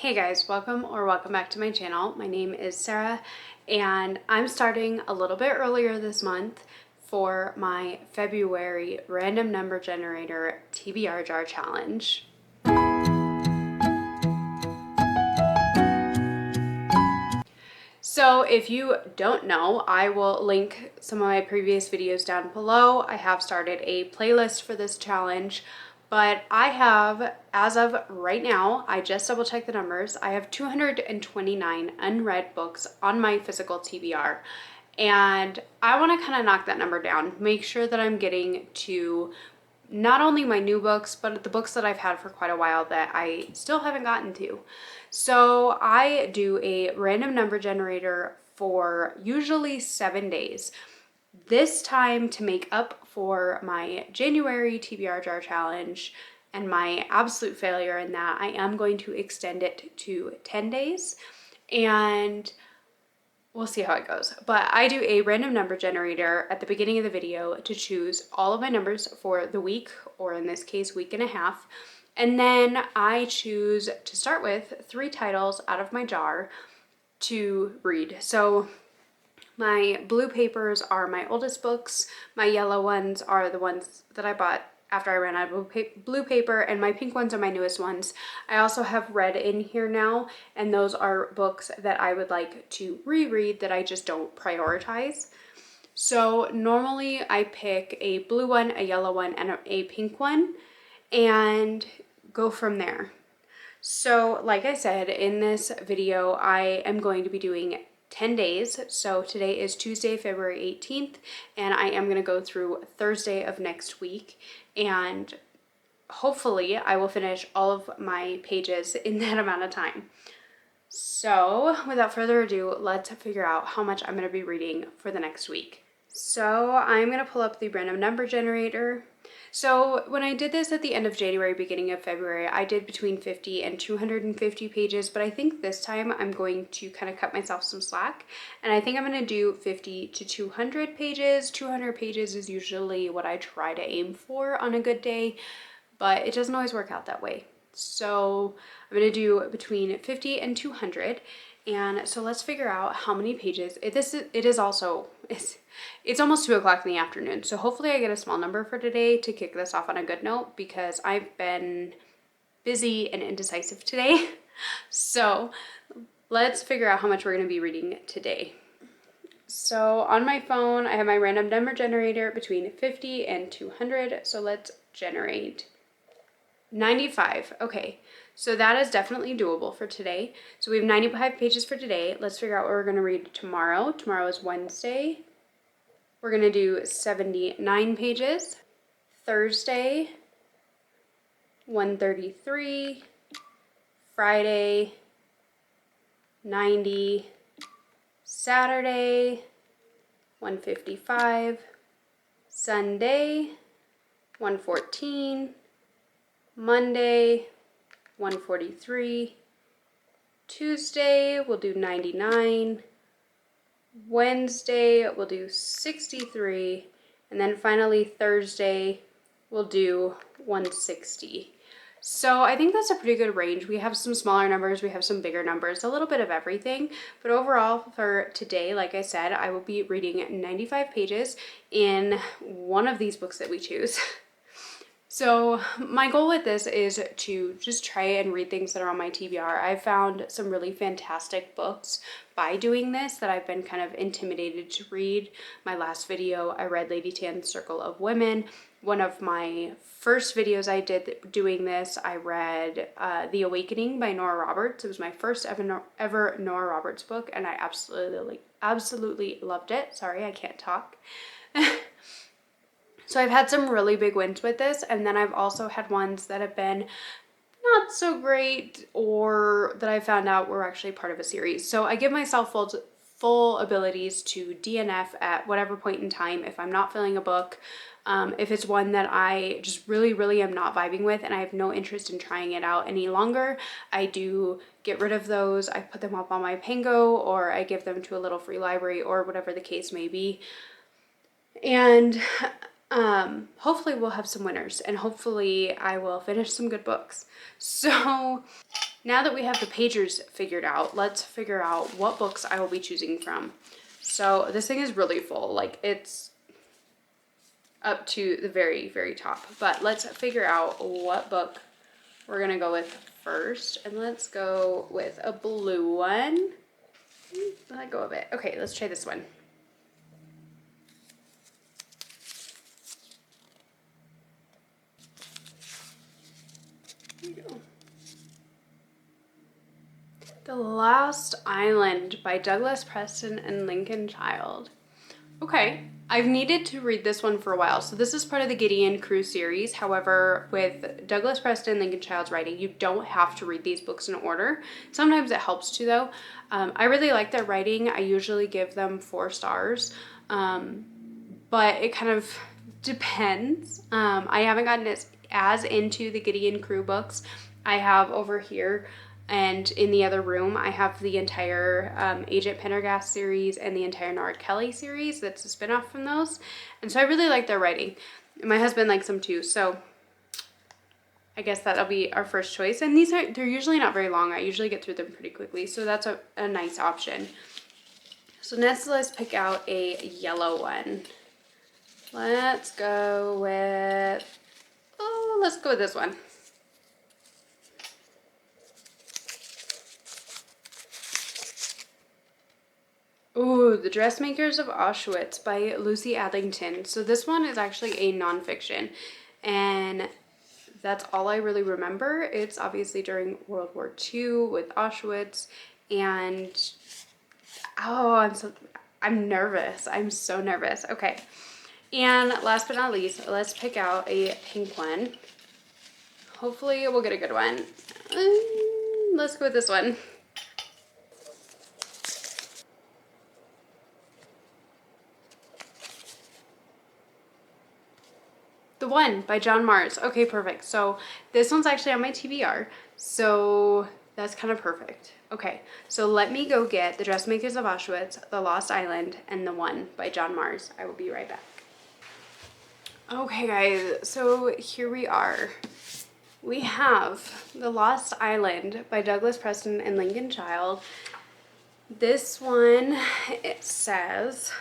Hey guys, welcome back to my channel. My name is Sarah and I'm starting a little bit earlier this month for my February random number generator TBR jar challenge. So if you don't know, I will link some of my previous videos down below. I have started a playlist for this challenge, but I have, as of right now, I just double checked the numbers, I have 229 unread books on my physical TBR. And I want to kind of knock that number down, make sure that I'm getting to not only my new books, but the books that I've had for quite a while that I still haven't gotten to. So I do a random number generator for usually 7 days. This time to make up for my January TBR jar challenge and my absolute failure in that, I am going to extend it to 10 days and we'll see how it goes. But I do a random number generator at the beginning of the video to choose all of my numbers for the week, or in this case, week and a half. And then I choose to start with 3 titles out of my jar to read. So my blue papers are my oldest books. My yellow ones are the ones that I bought after I ran out of blue paper, and my pink ones are my newest ones. I also have red in here now, and those are books that I would like to reread that I just don't prioritize. So normally I pick a blue one, a yellow one, and a pink one, and go from there. So like I said, in this video, I am going to be doing 10 days. So today is Tuesday, February 18th, and I am going to go through Thursday of next week, and hopefully I will finish all of my pages in that amount of time. So without further ado, let's figure out how much I'm going to be reading for the next week. So I'm going to pull up the random number generator. So when I did this at the end of January, beginning of February, I did between 50 and 250 pages, but I think this time I'm going to kind of cut myself some slack, and I think I'm going to do 50 to 200 pages. 200 pages is usually what I try to aim for on a good day, but it doesn't always work out that way. So I'm going to do between 50 and 200. And so let's figure out how many pages. It's almost 2 o'clock in the afternoon. So hopefully I get a small number for today to kick this off on a good note, because I've been busy and indecisive today. So let's figure out how much we're going to be reading today. So on my phone, I have my random number generator between 50 and 200. So let's generate 95. Okay, so that is definitely doable for today. So we have 95 pages for today. Let's figure out what we're going to read tomorrow. Tomorrow is Wednesday. We're going to do 79 pages. Thursday, 133. Friday, 90. Saturday, 155. Sunday, 114. Monday, 143. Tuesday, we'll do 99. Wednesday, we'll do 63. And then finally Thursday, we'll do 160. So I think that's a pretty good range. We have some smaller numbers, we have some bigger numbers, a little bit of everything. But overall for today, like I said, I will be reading 95 pages in one of these books that we choose. So my goal with this is to just try and read things that are on my TBR. I've found some really fantastic books by doing this that I've been kind of intimidated to read. My last video, I read Lady Tan's Circle of Women. One of my first videos I did doing this, I read The Awakening by Nora Roberts. It was my first ever Nora Roberts book, and I absolutely loved it. Sorry, I can't talk. So I've had some really big wins with this, and then I've also had ones that have been not so great, or that I found out were actually part of a series. So I give myself full abilities to DNF at whatever point in time if I'm not feeling a book. If it's one that I just really am not vibing with and I have no interest in trying it out any longer, I do get rid of those. I put them up on my Pango, or I give them to a little free library, or whatever the case may be. And hopefully we'll have some winners, and hopefully I will finish some good books. So Now that we have the pages figured out, let's figure out what books I will be choosing from. So this thing is really full, like it's up to the very, very top. But let's figure out what book we're gonna go with first. And let's go with a blue one. Let go of it. Okay, let's try this one. There you go. The Lost Island by Douglas Preston and Lincoln Child. Okay, I've needed to read this one for a while. So this is part of the Gideon Crew series. However, with Douglas Preston and Lincoln Child's writing, you don't have to read these books in order. Sometimes it helps to though. I really like their writing. I usually give them 4 stars, but it kind of depends. I haven't gotten as into the Gideon Crew books. I have over here and in the other room, I have the entire Agent Pendergast series and the entire Nora Kelly series that's a spinoff from those. And so I really like their writing. And my husband likes them too. So I guess that'll be our first choice. And they're usually not very long. I usually get through them pretty quickly. So that's a nice option. So next, let's pick out a yellow one. Let's go with this one. Ooh, The Dressmakers of Auschwitz by Lucy Adlington. So this one is actually a nonfiction, and that's all I really remember. It's obviously during World War II with Auschwitz, and I'm nervous. I'm so nervous. Okay, and last but not least, let's pick out a pink one. Hopefully we'll get a good one. Let's go with this one. The One by John Mars. Okay, perfect. So this one's actually on my TBR, so that's kind of perfect. Okay, so let me go get The Dressmakers of Auschwitz, The Lost Island, and The One by John Mars. I will be right back. Okay guys, so here we are. We have The Lost Island by Douglas Preston and Lincoln Child. This one, it says,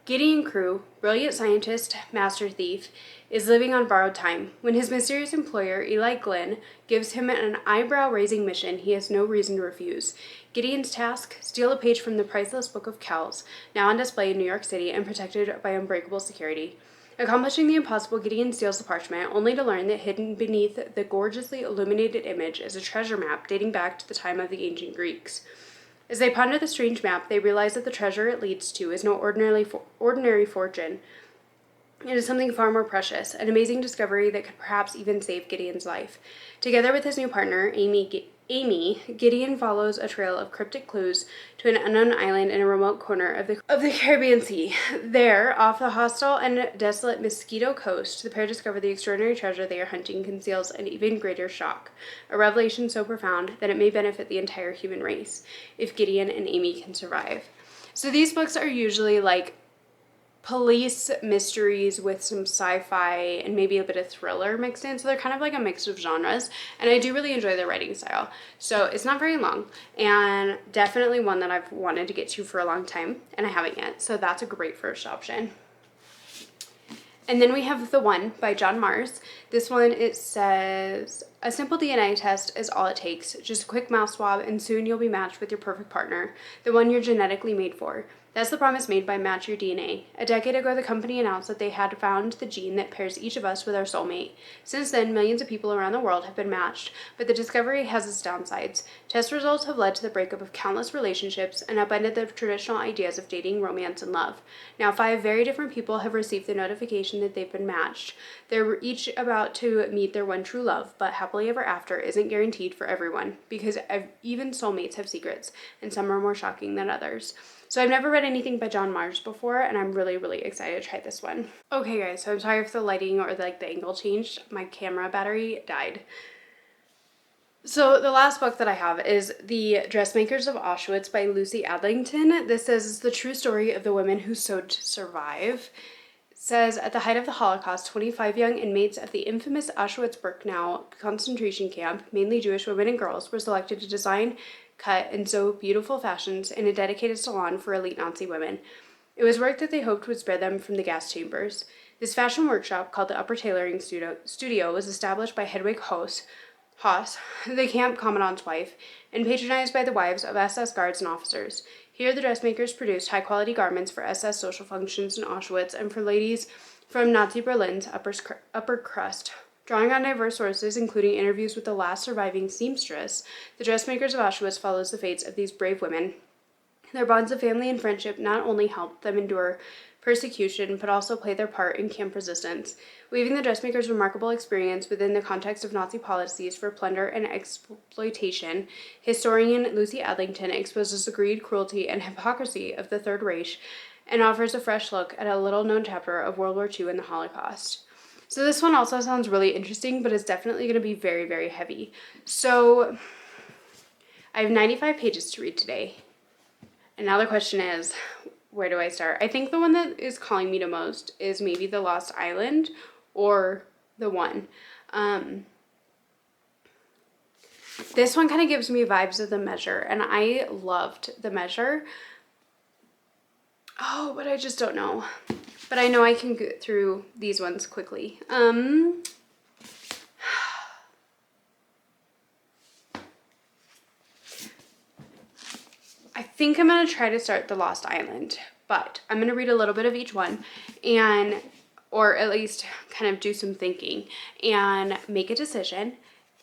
Gideon Crew, brilliant scientist, master thief, is living on borrowed time. When his mysterious employer, Eli Glynn, gives him an eyebrow-raising mission, he has no reason to refuse. Gideon's task, steal a page from the priceless Book of Kells, now on display in New York City and protected by unbreakable security. Accomplishing the impossible, Gideon steals the parchment, only to learn that hidden beneath the gorgeously illuminated image is a treasure map dating back to the time of the ancient Greeks. As they ponder the strange map, they realize that the treasure it leads to is no ordinary fortune. It is something far more precious, an amazing discovery that could perhaps even save Gideon's life. Together with his new partner, Amy, Gideon follows a trail of cryptic clues to an unknown island in a remote corner of the Caribbean Sea. There, off the hostile and desolate Mosquito Coast, the pair discover the extraordinary treasure they are hunting conceals an even greater shock, a revelation so profound that it may benefit the entire human race, if Gideon and Amy can survive. So these books are usually like police mysteries with some sci-fi and maybe a bit of thriller mixed in. So they're kind of like a mix of genres, and I do really enjoy their writing style. So it's not very long, and definitely one that I've wanted to get to for a long time, and I haven't yet. So that's a great first option. And then we have The One by John Mars. This one, it says, a simple DNA test is all it takes. Just a quick mouth swab, and soon you'll be matched with your perfect partner, the one you're genetically made for. That's the promise made by Match Your DNA. A decade ago, the company announced that they had found the gene that pairs each of us with our soulmate. Since then, millions of people around the world have been matched, but the discovery has its downsides. Test results have led to the breakup of countless relationships and upended the traditional ideas of dating, romance, and love. Now, 5 very different people have received the notification that they've been matched. They're each about to meet their one true love, but happily ever after isn't guaranteed for everyone, because even soulmates have secrets, and some are more shocking than others. So I've never read anything by John Mars before, and I'm really, really excited to try this one. Okay guys, so I'm sorry if the lighting or the angle changed. My camera battery died. So the last book that I have is The Dressmakers of Auschwitz by Lucy Adlington. This is the true story of the women who sewed to survive. says, at the height of the Holocaust, 25 young inmates of the infamous Auschwitz-Birkenau concentration camp, mainly Jewish women and girls, were selected to design, cut, and sew beautiful fashions in a dedicated salon for elite Nazi women. It was work that they hoped would spare them from the gas chambers. This fashion workshop, called the Upper Tailoring Studio, was established by Hedwig Haas, the camp commandant's wife, and patronized by the wives of SS guards and officers. Here, the dressmakers produced high-quality garments for SS social functions in Auschwitz and for ladies from Nazi Berlin's upper crust. Drawing on diverse sources, including interviews with the last surviving seamstress, the dressmakers of Auschwitz follows the fates of these brave women. Their bonds of family and friendship not only helped them endure persecution, but also play their part in camp resistance. Weaving the dressmaker's remarkable experience within the context of Nazi policies for plunder and exploitation, historian Lucy Adlington exposes the greed, cruelty, and hypocrisy of the Third Reich and offers a fresh look at a little-known chapter of World War II and the Holocaust. So this one also sounds really interesting, but it's definitely going to be very, very heavy. So I have 95 pages to read today. And now the question is, where do I start? I think the one that is calling me the most is maybe The Lost Island or The One. This one kind of gives me vibes of The Measure, and I loved The Measure. Oh, but I just don't know. But I know I can get through these ones quickly. I think I'm going to try to start The Lost Island, but I'm going to read a little bit of each one or at least kind of do some thinking and make a decision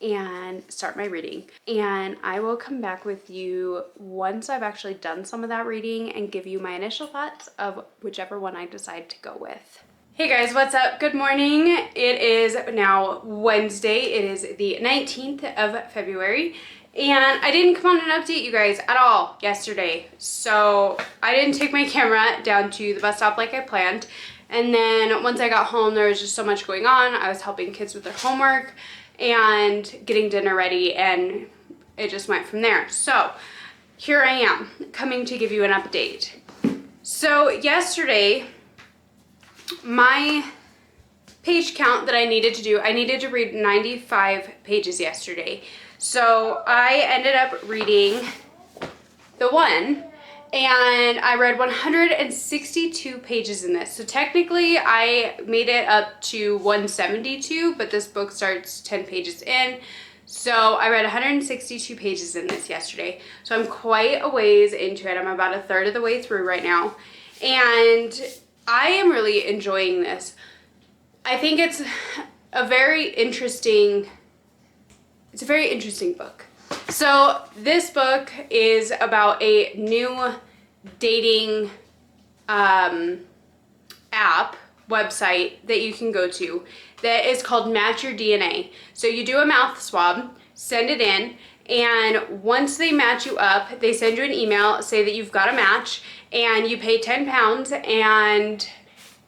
and start my reading. And I will come back with you once I've actually done some of that reading and give you my initial thoughts of whichever one I decide to go with. Hey guys, what's up? Good morning. It is now Wednesday. It is the 19th of February. And I didn't come on and update you guys at all yesterday. So I didn't take my camera down to the bus stop like I planned. And then once I got home, there was just so much going on. I was helping kids with their homework and getting dinner ready, and it just went from there. So here I am coming to give you an update. So yesterday, my page count that I needed to do, I needed to read 95 pages yesterday. So I ended up reading The One, and I read 162 pages in this. So technically I made it up to 172, but this book starts 10 pages in. So I read 162 pages in this yesterday. So I'm quite a ways into it. I'm about a third of the way through right now. And I am really enjoying this. I think it's a very interesting book. So this book is about a new dating app website that you can go to that is called Match Your DNA. So you do a mouth swab, send it in, and once they match you up, they send you an email, say that you've got a match, and you pay 10 pounds and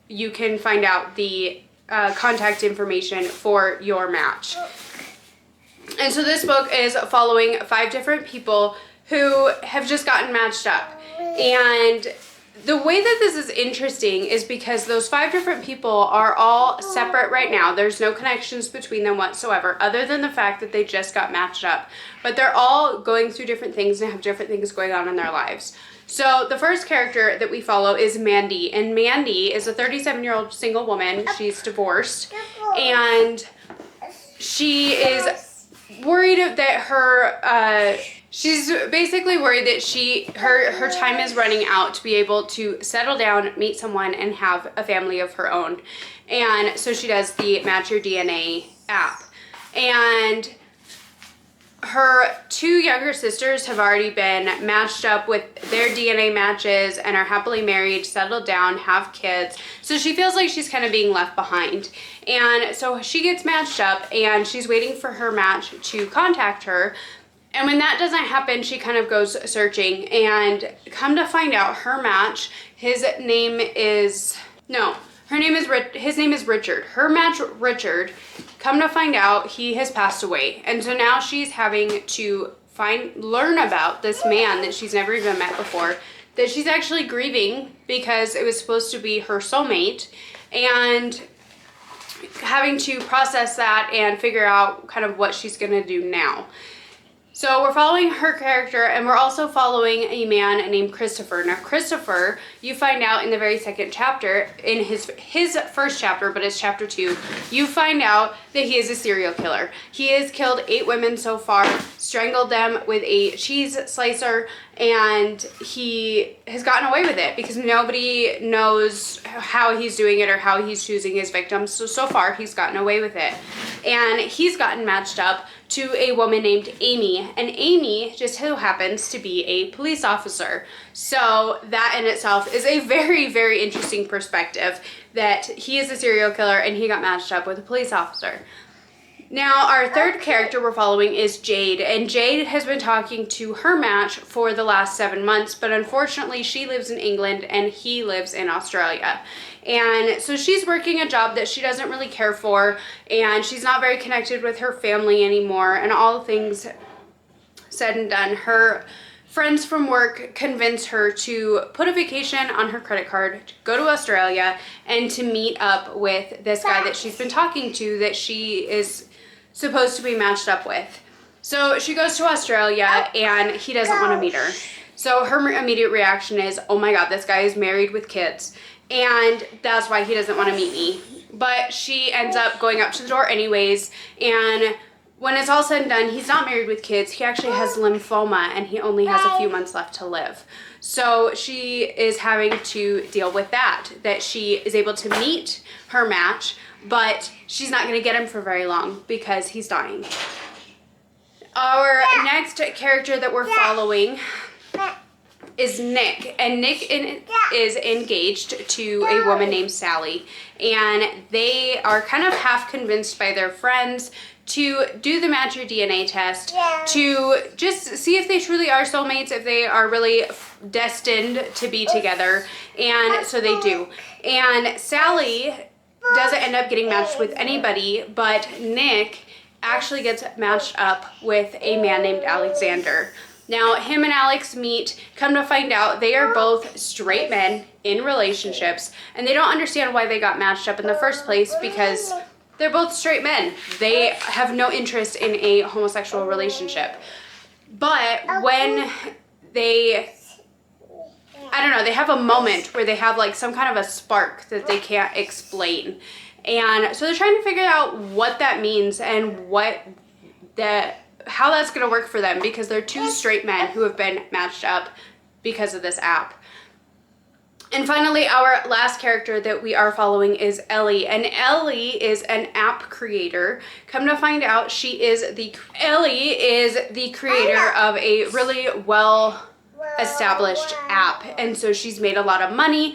you can find out the contact information for your match. And so this book is following 5 different people who have just gotten matched up. And the way that this is interesting is because those 5 different people are all separate right now. There's no connections between them whatsoever, other than the fact that they just got matched up. But they're all going through different things and have different things going on in their lives. So the first character that we follow is Mandy. And Mandy is a 37-year-old single woman. She's divorced. And she is worried that she's basically worried that her time is running out to be able to settle down, meet someone, and have a family of her own. And so she does the Match Your DNA app. And her 2 younger sisters have already been matched up with their DNA matches and are happily married, settled down, have kids. So she feels like she's kind of being left behind. And so she gets matched up and she's waiting for her match to contact her. And when that doesn't happen, she kind of goes searching, and come to find out her match, his name is Richard. Her match, Richard, come to find out he has passed away. And so now she's having to learn about this man that she's never even met before, that she's actually grieving because it was supposed to be her soulmate. and having to process that and figure out kind of what she's gonna do now. So we're following her character, and we're also following a man named Christopher. Now Christopher, you find out in the very second chapter, in his first chapter, but it's chapter 2, you find out that he is a serial killer. He has killed 8 women so far, strangled them with a cheese slicer, and he has gotten away with it because nobody knows how he's doing it or how he's choosing his victims. So far he's gotten away with it. And he's gotten matched up to a woman named Amy, and Amy just so happens to be a police officer. So that in itself is a very, very interesting perspective, that he is a serial killer and he got matched up with a police officer. Now, our third character we're following is Jade, and Jade has been talking to her match for the last 7 months, but unfortunately she lives in England and he lives in Australia. And so she's working a job that she doesn't really care for, and she's not very connected with her family anymore, and all things said and done, her friends from work convince her to put a vacation on her credit card, to go to Australia, and to meet up with this guy that she's been talking to that she is supposed to be matched up with. So she goes to Australia and he doesn't want to meet her. So her immediate reaction is, oh my God, this guy is married with kids, and that's why he doesn't want to meet me. But she ends up going up to the door anyways, and when it's all said and done, he's not married with kids. He actually has lymphoma and he only has a few months left to live. So she is having to deal with that she is able to meet her match, but she's not going to get him for very long because he's dying. Our next character that we're following is Nick, and Nick is engaged to a woman named Sally, and they are kind of half convinced by their friends to do the match your DNA test, to just see if they truly are soulmates, if they are really destined to be together, and so they do. And Sally doesn't end up getting matched with anybody, but Nick actually gets matched up with a man named Alexander. Now, him and Alex meet, come to find out they are both straight men in relationships, and they don't understand why they got matched up in the first place because they're both straight men. They have no interest in a homosexual relationship. But when they, I don't know, they have a moment where they have like some kind of a spark that they can't explain. And so they're trying to figure out what that means and how that's going to work for them, because they're 2 straight men who have been matched up because of this app. And finally, our last character that we are following is Ellie, and Ellie is an app creator. Come to find out, Ellie is the creator of a really well-established app, and so she's made a lot of money,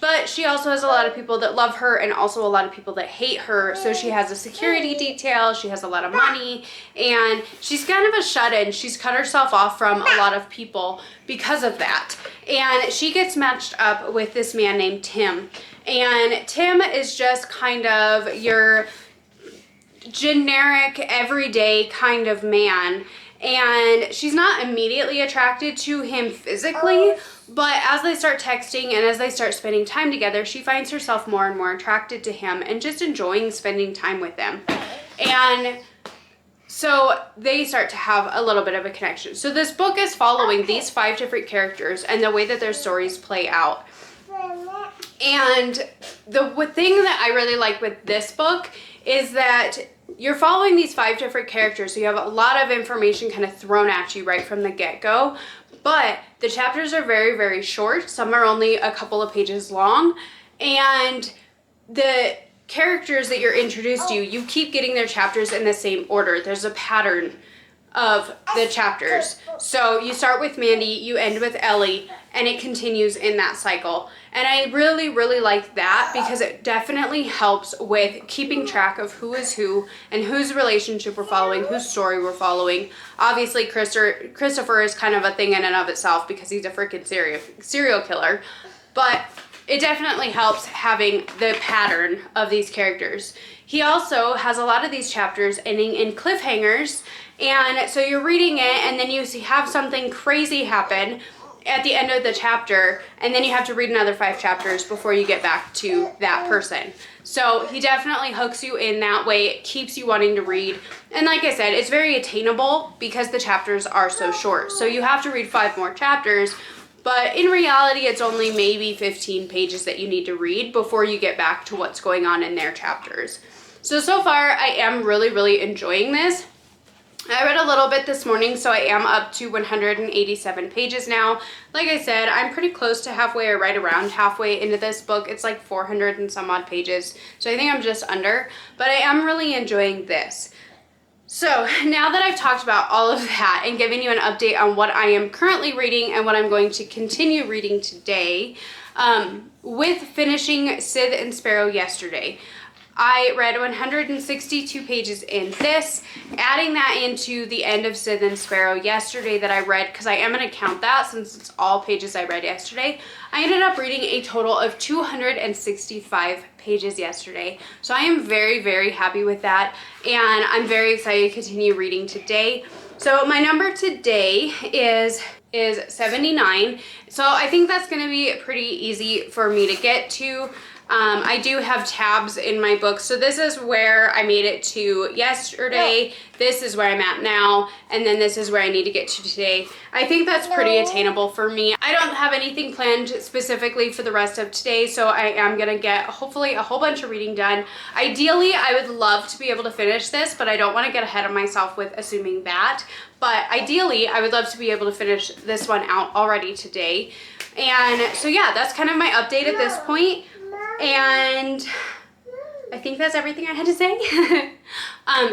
but she also has a lot of people that love her and also a lot of people that hate her. So she has a security detail, she has a lot of money, and she's kind of a shut-in. She's cut herself off from a lot of people because of that. And she gets matched up with this man named Tim. And Tim is just kind of your generic, everyday kind of man. And she's not immediately attracted to him physically, but as they start texting and as they start spending time together, she finds herself more and more attracted to him and just enjoying spending time with him. And so they start to have a little bit of a connection. So this book is following these 5 different characters and the way that their stories play out. And the thing that I really like with this book is that you're following these 5 different characters, so you have a lot of information kind of thrown at you right from the get-go, but the chapters are very, very short. Some are only a couple of pages long, and the characters that you're introduced to, you keep getting their chapters in the same order. There's a pattern of the chapters. So you start with Mandy, you end with Ellie, and it continues in that cycle. And I really, really like that because it definitely helps with keeping track of who is who and whose relationship we're following, whose story we're following. Obviously, Christopher is kind of a thing in and of itself because he's a freaking serial killer. But it definitely helps having the pattern of these characters. He also has a lot of these chapters ending in cliffhangers, and so you're reading it and then you have something crazy happen, at the end of the chapter, and then you have to read another 5 chapters before you get back to that person. So he definitely hooks you in that way. It keeps you wanting to read. And like I said, it's very attainable because the chapters are so short. So you have to read 5 more chapters, but in reality, it's only maybe 15 pages that you need to read before you get back to what's going on in their chapters. So far, I am really enjoying this. I read a little bit this morning, so I am up to 187 pages now. Like I said, I'm pretty close to halfway, or right around halfway into this book. It's like 400 and some odd pages, so I think I'm just under, but I am really enjoying this. So now that I've talked about all of that and given you an update on what I am currently reading and what I'm going to continue reading today, with finishing Sid and Sparrow yesterday, I read 162 pages in this, adding that into the end of Sid and Sparrow yesterday that I read, because I am going to count that since it's all pages I read yesterday. I ended up reading a total of 265 pages yesterday. So I am very happy with that, and I'm very excited to continue reading today. So my number today is 79. So I think that's going to be pretty easy for me to get to. I do have tabs in my book. So this is where I made it to yesterday. This is where I'm at now. And then this is where I need to get to today. I think that's pretty attainable for me. I don't have anything planned specifically for the rest of today. So I am going to get hopefully a whole bunch of reading done. Ideally, I would love to be able to finish this, but I don't want to get ahead of myself with assuming that. But ideally, I would love to be able to finish this one out already today. And so yeah, that's kind of my update at this point. And I think that's everything I had to say.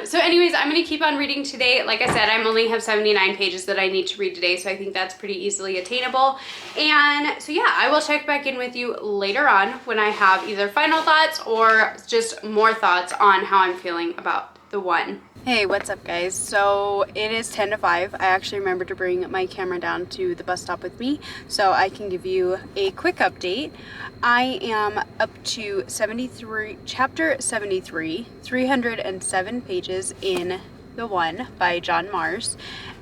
So anyways, I'm going to keep on reading today. Like I said, I only have 79 pages that I need to read today, so I think that's pretty easily attainable. And so yeah, I will check back in with you later on when I have either final thoughts or just more thoughts on how I'm feeling about the one. Hey, what's up guys? So it is 10 to 5. I actually remembered to bring my camera down to the bus stop with me so I can give you a quick update. I am up to chapter 73, 307 pages in The One by John Mars.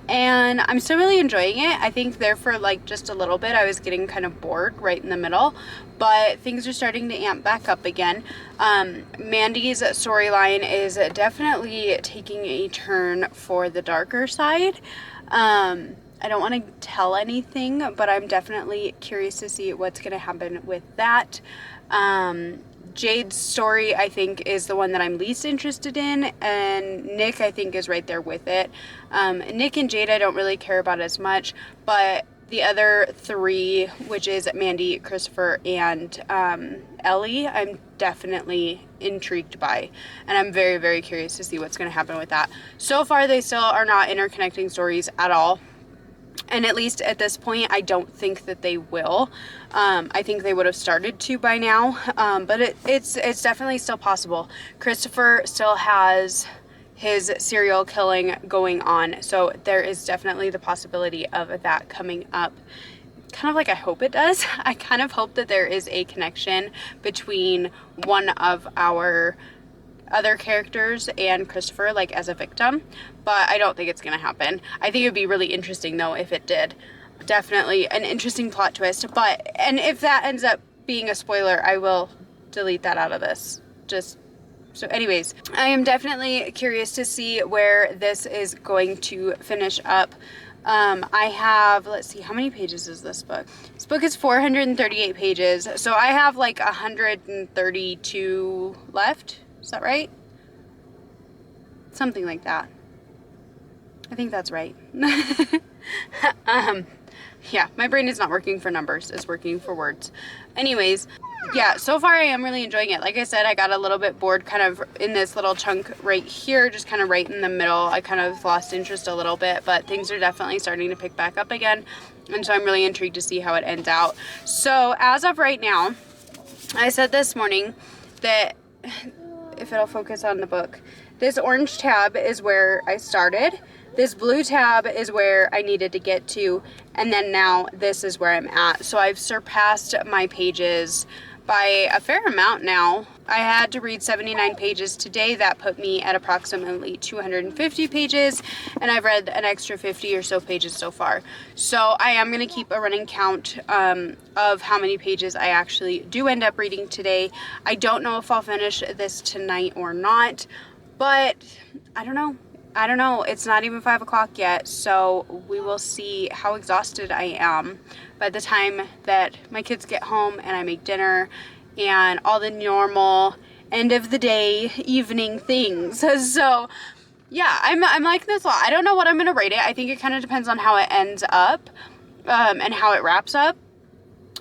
And I'm still really enjoying it. I think there for like just a little bit I was getting kind of bored right in the middle, but things are starting to amp back up again. Mandy's storyline is definitely taking a turn for the darker side. I don't want to tell anything, but I'm definitely curious to see what's going to happen with that. Jade's story, I think, is the one that I'm least interested in, and Nick, I think, is right there with it. Nick and Jade I don't really care about as much, but the other 3, which is Mandy, Christopher, and Ellie, I'm definitely intrigued by, and I'm very curious to see what's going to happen with that. So far, they still are not interconnecting stories at all. And at least at this point, I don't think that they will. I think they would have started to by now, but it's definitely still possible. Christopher still has his serial killing going on, so there is definitely the possibility of that coming up. Kind of like I hope it does. I kind of hope that there is a connection between one of our other characters and Christopher, like as a victim, but I don't think it's gonna happen. I think it would be really interesting though if it did. Definitely an interesting plot twist, and if that ends up being a spoiler, I will delete that out of this. So anyways, I am definitely curious to see where this is going to finish up. I have, let's see, how many pages is this book? This book is 438 pages, so I have like 132 left. Is that right? Something like that. I think that's right. Yeah, my brain is not working for numbers. It's working for words. Anyways, yeah, so far I am really enjoying it. Like I said, I got a little bit bored kind of in this little chunk right here, just kind of right in the middle. I kind of lost interest a little bit, but things are definitely starting to pick back up again. And so I'm really intrigued to see how it ends out. So as of right now, I said this morning that, if it'll focus on the book, this orange tab is where I started. This blue tab is where I needed to get to, and then now this is where I'm at. So I've surpassed my pages by a fair amount now. I had to read 79 pages today. That put me at approximately 250 pages, and I've read an extra 50 or so pages so far. So I am going to keep a running count of how many pages I actually do end up reading today. I don't know if I'll finish this tonight or not, but I don't know. I don't know. It's not even 5 o'clock yet, so we will see how exhausted I am by the time that my kids get home and I make dinner and all the normal end of the day evening things. So yeah, I'm liking this a lot. I don't know what I'm going to rate it. I think it kind of depends on how it ends up and how it wraps up.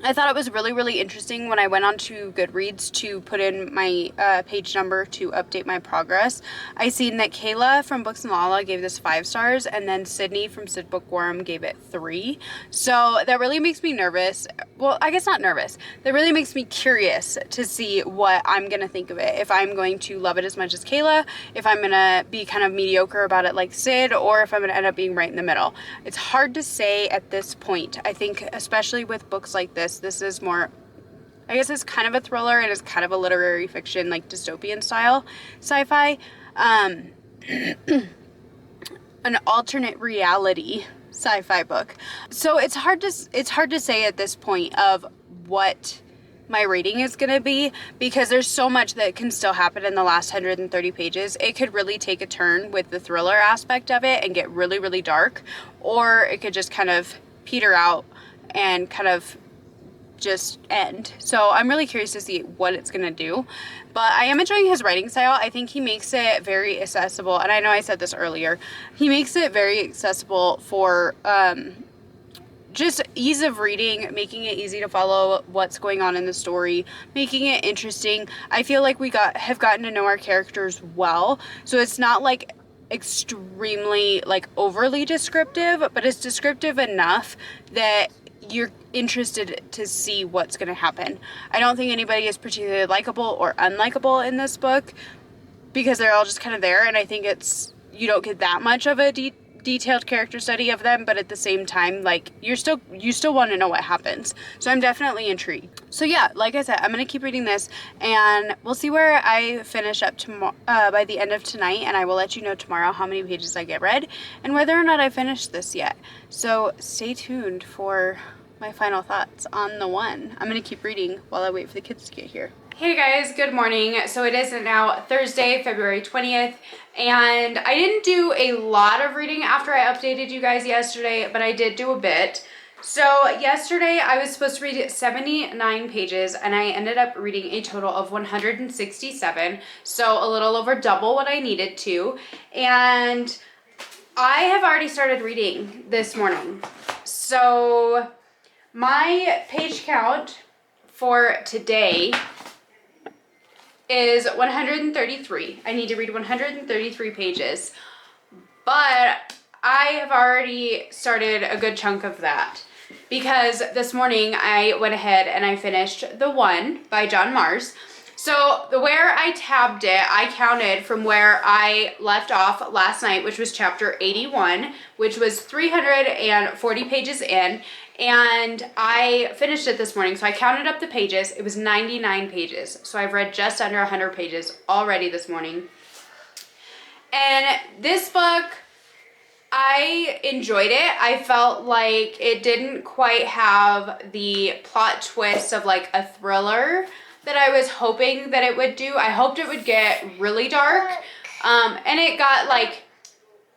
I thought it was really, really interesting when I went on to Goodreads to put in my page number to update my progress. I seen that Kayla from Books and Lala gave this 5 stars, and then Sydney from Sid Bookworm gave it 3. So that really makes me nervous. Well, I guess not nervous. That really makes me curious to see what I'm going to think of it. If I'm going to love it as much as Kayla, if I'm going to be kind of mediocre about it like Sid, or if I'm going to end up being right in the middle. It's hard to say at this point. I think especially with books like this is more, I guess it's kind of a thriller and it's kind of a literary fiction, like dystopian style sci-fi, an alternate reality sci-fi book. So it's hard to say at this point of what my rating is going to be, because there's so much that can still happen in the last 130 pages. It could really take a turn with the thriller aspect of it and get really, really dark, or it could just kind of peter out and kind of just end. So I'm really curious to see what it's gonna do, but I am enjoying his writing style. I think he makes it very accessible, and I know I said this earlier, he makes it very accessible for just ease of reading, making it easy to follow what's going on in the story, making it interesting. I feel like we have gotten to know our characters well, so it's not like extremely like overly descriptive, but it's descriptive enough that you're interested to see what's going to happen. I don't think anybody is particularly likable or unlikable in this book, because they're all just kind of there, and I think you don't get that much of a detailed character study of them, but at the same time, like, you still want to know what happens. So I'm definitely intrigued. So yeah, like I said, I'm going to keep reading this, and we'll see where I finish up tomorrow by the end of tonight, and I will let you know tomorrow how many pages I get read and whether or not I finished this yet. So stay tuned for my final thoughts on the one. I'm going to keep reading while I wait for the kids to get here. Hey guys, good morning. So it is now Thursday, February 20th, and I didn't do a lot of reading after I updated you guys yesterday, but I did do a bit. So yesterday I was supposed to read 79 pages, and I ended up reading a total of 167, so a little over double what I needed to, and I have already started reading this morning. So my page count for today is 133. I need to read 133 pages, but I have already started a good chunk of that, because this morning I went ahead and I finished The One by John Mars. So where I tabbed it, I counted from where I left off last night, which was chapter 81, which was 340 pages in, and I finished it this morning. So I counted up the pages. It was 99 pages. So I've read just under 100 pages already this morning. And this book, I enjoyed it. I felt like it didn't quite have the plot twist of like a thriller that I was hoping that it would do. I hoped it would get really dark, and it got like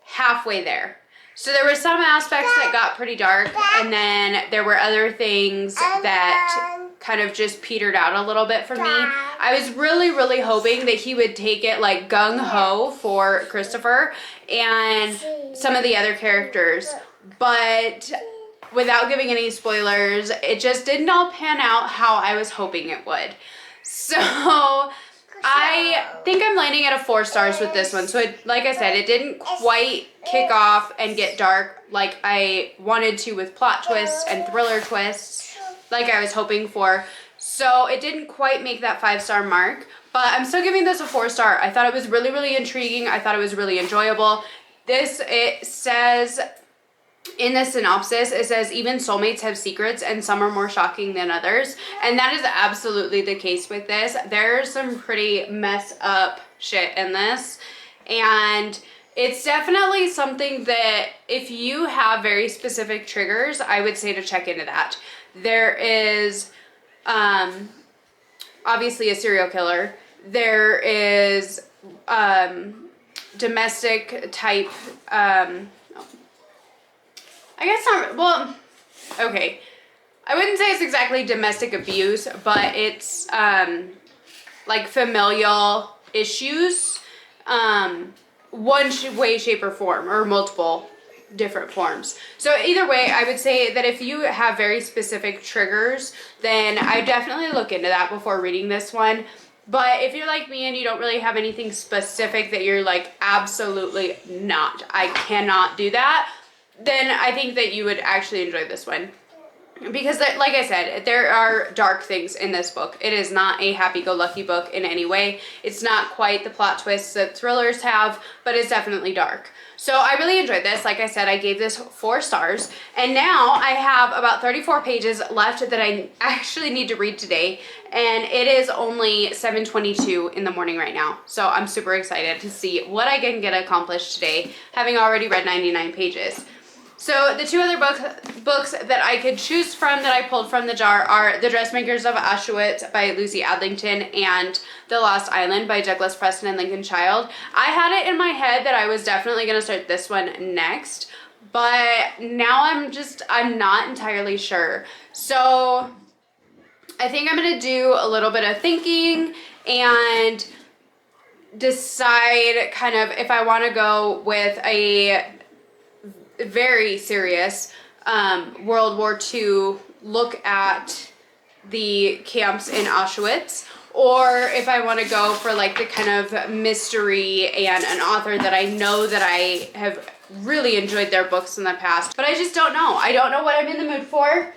halfway there. So there were some aspects that got pretty dark, and then there were other things that kind of just petered out a little bit for me. I was really, really hoping that he would take it like gung-ho for Christopher and some of the other characters, but without giving any spoilers, it just didn't all pan out how I was hoping it would. So I think I'm landing at a 4 stars with this one. So it, like I said, it didn't quite kick off and get dark like I wanted to with plot twists and thriller twists like I was hoping for. So it didn't quite make that 5-star mark, but I'm still giving this a 4 star. I thought it was really, really intriguing. I thought it was really enjoyable. It says in the synopsis, it says even soulmates have secrets and some are more shocking than others. And that is absolutely the case with this. There's some pretty messed up shit in this. And it's definitely something that if you have very specific triggers, I would say to check into that. There is obviously a serial killer. There is domestic type I guess not, well, okay. I wouldn't say it's exactly domestic abuse, but it's like familial issues, one way, shape, or form, or multiple different forms. So either way, I would say that if you have very specific triggers, then I definitely look into that before reading this one. But if you're like me and you don't really have anything specific that you're like, absolutely not, I cannot do that, then I think that you would actually enjoy this one. Because like I said, there are dark things in this book. It is not a happy-go-lucky book in any way. It's not quite the plot twists that thrillers have, but it's definitely dark. So I really enjoyed this. Like I said, I gave this 4 stars. And now I have about 34 pages left that I actually need to read today. And it is only 7:22 in the morning right now. So I'm super excited to see what I can get accomplished today, having already read 99 pages. So the 2 other books that I could choose from that I pulled from the jar are The Dressmakers of Auschwitz by Lucy Adlington and The Lost Island by Douglas Preston and Lincoln Child. I had it in my head that I was definitely going to start this one next, but now I'm not entirely sure. So I think I'm going to do a little bit of thinking and decide kind of if I want to go with a very serious World War II look at the camps in Auschwitz, or if I want to go for like the kind of mystery and an author that I know that I have really enjoyed their books in the past, but I just don't know. I don't know what I'm in the mood for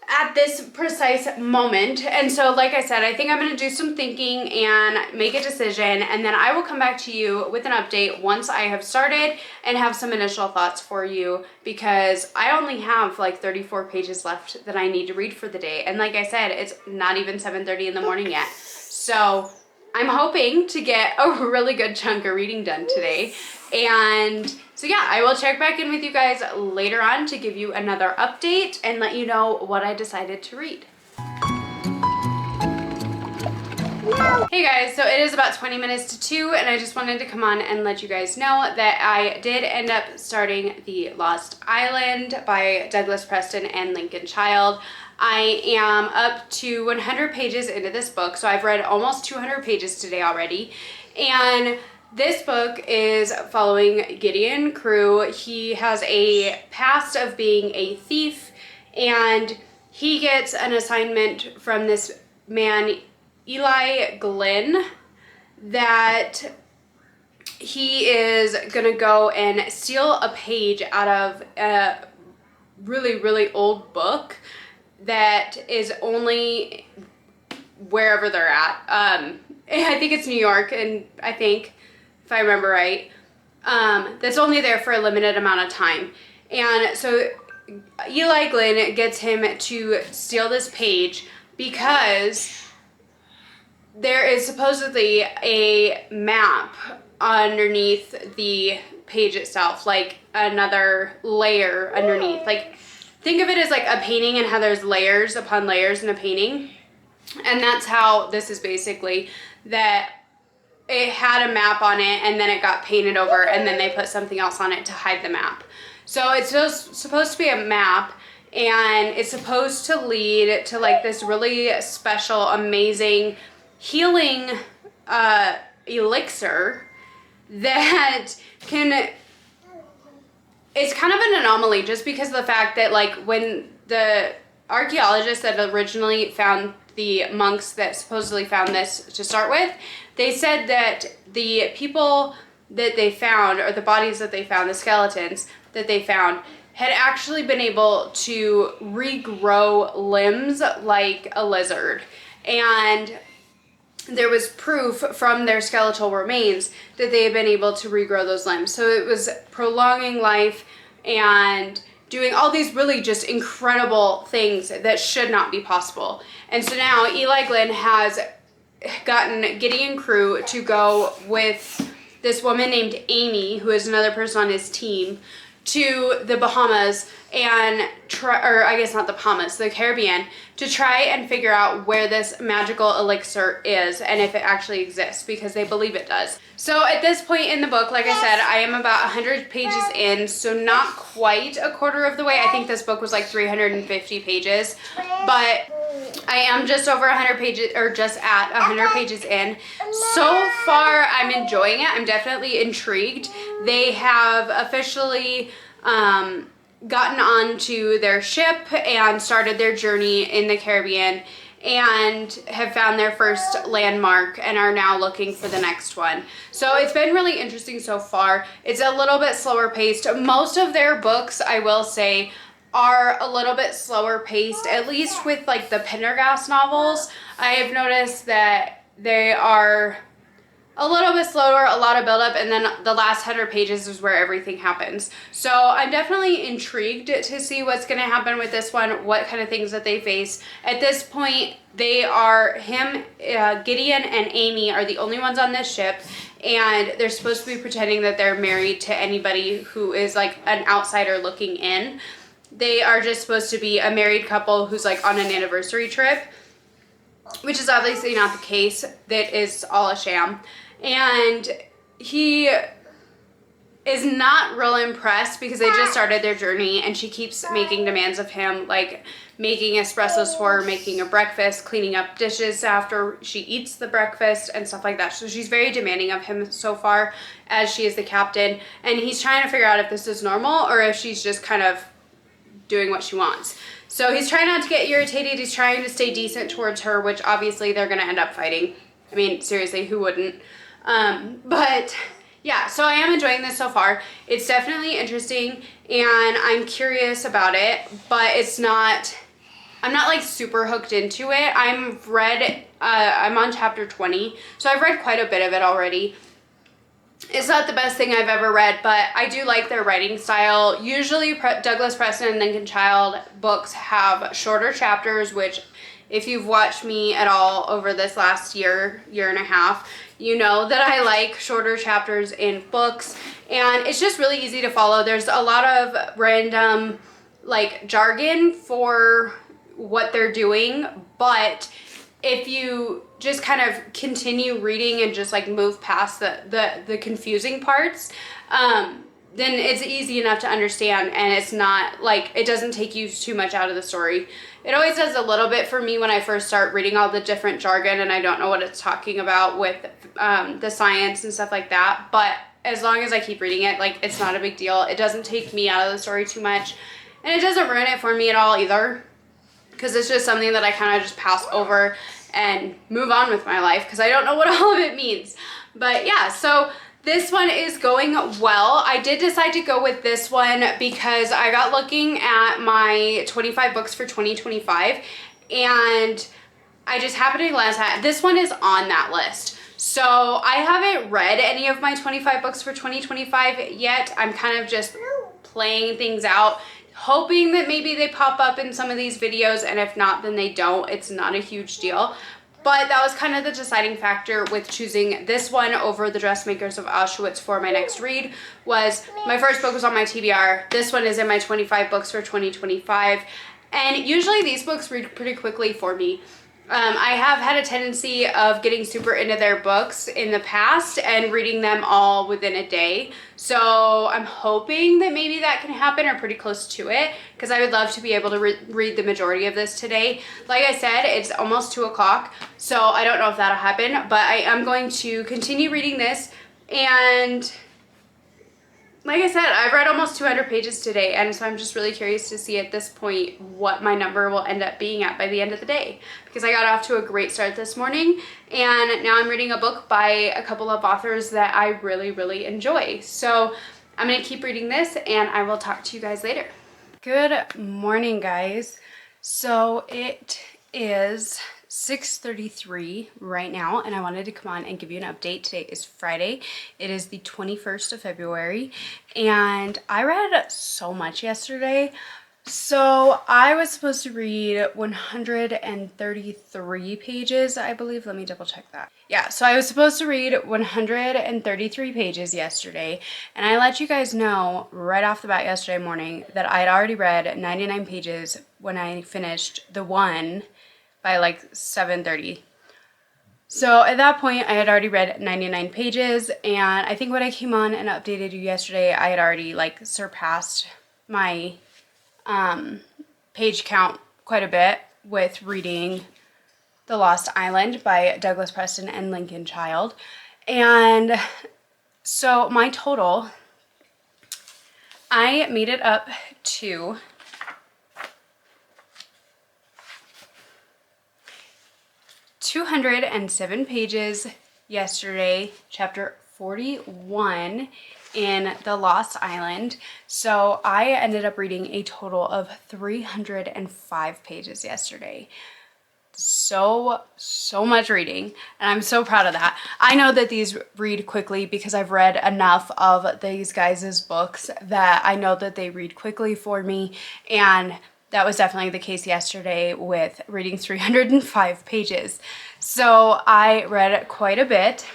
at this precise moment. And so like I said, I think I'm going to do some thinking and make a decision, and then I will come back to you with an update once I have started and have some initial thoughts for you, because I only have like 34 pages left that I need to read for the day. And like I said, it's not even 7:30 in the morning yet. So I'm hoping to get a really good chunk of reading done today. And so yeah, I will check back in with you guys later on to give you another update and let you know what I decided to read. Hey guys, so it is about 20 minutes to 2, and I just wanted to come on and let you guys know that I did end up starting The Lost Island by Douglas Preston and Lincoln Child. I am up to 100 pages into this book, so I've read almost 200 pages today already. And this book is following Gideon Crew. He has a past of being a thief, and he gets an assignment from this man, Eli Glenn, that he is gonna go and steal a page out of a really, really old book that is only wherever they're at. I think it's New York, and I think, if I remember right, that's only there for a limited amount of time. And so Eli Glenn gets him to steal this page because there is supposedly a map underneath the page itself, like another layer underneath. Like, think of it as like a painting and how there's layers upon layers in a painting. And that's how this is basically, that it had a map on it and then it got painted over and then they put something else on it to hide the map. So it's supposed to be a map, and it's supposed to lead to like this really special, amazing healing elixir that can, it's kind of an anomaly just because of the fact that like when the archaeologists that originally found the monks that supposedly found this to start with, they said that the people that they found, or the bodies that they found, the skeletons that they found, had actually been able to regrow limbs like a lizard. And there was proof from their skeletal remains that they had been able to regrow those limbs. So it was prolonging life, and doing all these really just incredible things that should not be possible. And so now Eli Glenn has gotten Gideon Crew to go with this woman named Amy, who is another person on his team, to the Bahamas and or I guess not the Bahamas, the Caribbean, to try and figure out where this magical elixir is and if it actually exists, because they believe it does. So at this point in the book, like I said, I am about 100 pages in, so not quite a quarter of the way. I think this book was like 350 pages, but I am just over 100 pages, or just at 100 pages in. So far, I'm enjoying it. I'm definitely intrigued. They have officially gotten onto their ship and started their journey in the Caribbean and have found their first landmark and are now looking for the next one. So it's been really interesting so far. It's a little bit slower paced. Most of their books, I will say, are a little bit slower paced, at least with like the Pendergast novels. I have noticed that they are a little bit slower, a lot of buildup, and then the last 100 pages is where everything happens. So I'm definitely intrigued to see what's going to happen with this one, what kind of things that they face. At this point, they are, Gideon and Amy are the only ones on this ship, and they're supposed to be pretending that they're married to anybody who is like an outsider looking in. They are just supposed to be a married couple who's like on an anniversary trip, which is obviously not the case. That is all a sham. And he is not real impressed because they just started their journey, and she keeps making demands of him, like making espressos for her, making a breakfast, cleaning up dishes after she eats the breakfast and stuff like that. So she's very demanding of him so far, as she is the captain, and he's trying to figure out if this is normal or if she's just kind of doing what she wants. So he's trying not to get irritated. He's trying to stay decent towards her, which obviously they're going to end up fighting. I mean, seriously, who wouldn't? But yeah, so I am enjoying this so far. It's definitely interesting and I'm curious about it, but I'm not like super hooked into it. I'm on chapter 20, so I've read quite a bit of it already. It's not the best thing I've ever read, but I do like their writing style. Usually Douglas Preston and Lincoln Child books have shorter chapters, which if you've watched me at all over this last year and a half, you know that I like shorter chapters in books, and it's just really easy to follow. There's a lot of random like jargon for what they're doing, but if you just kind of continue reading and just like move past the confusing parts, then it's easy enough to understand, and it's not like, it doesn't take you too much out of the story. It always does a little bit for me when I first start reading all the different jargon and I don't know what it's talking about with the science and stuff like that, but as long as I keep reading it, like, it's not a big deal. It doesn't take me out of the story too much, and it doesn't ruin it for me at all either, because it's just something that I kind of just pass over and move on with my life because I don't know what all of it means. But yeah, so this one is going well. I did decide to go with this one because I got looking at my 25 books for 2025, and I just happened to glance at this one is on that list. So I haven't read any of my 25 books for 2025 yet. I'm kind of just playing things out, hoping that maybe they pop up in some of these videos, and if not, then they don't. It's not a huge deal. But that was kind of the deciding factor with choosing this one over The Dressmakers of Auschwitz for my next read. Was my first book was on my TBR. This one is in my 25 books for 2025. And usually these books read pretty quickly for me. I have had a tendency of getting super into their books in the past and reading them all within a day. So I'm hoping that maybe that can happen, or pretty close to it, because I would love to be able to read the majority of this today. Like I said, it's almost 2 o'clock, so I don't know if that'll happen, but I am going to continue reading this. And like I said, I've read almost 200 pages today, and so I'm just really curious to see at this point what my number will end up being at by the end of the day, because I got off to a great start this morning, and now I'm reading a book by a couple of authors that I really, really enjoy. So I'm going to keep reading this, and I will talk to you guys later. Good morning, guys. So it is 6:33 right now, and I wanted to come on and give you an update. Today is Friday. It is the 21st of February, and I read so much yesterday. So I was supposed to read 133 pages, I believe. Let me double check that. Yeah, so I was supposed to read 133 pages yesterday, and I let you guys know right off the bat yesterday morning that I had already read 99 pages when I finished the one by like 7:30. So at that point, I had already read 99 pages, and I think when I came on and updated you yesterday, I had already like surpassed my page count quite a bit with reading The Lost Island by Douglas Preston and Lincoln Child. And so my total, I made it up to 207 pages yesterday, chapter 41 in The Lost Island. So I ended up reading a total of 305 pages yesterday. So much reading, and I'm so proud of that. I know that these read quickly because I've read enough of these guys' books that I know that they read quickly for me, and that was definitely the case yesterday with reading 305 pages. So I read quite a bit.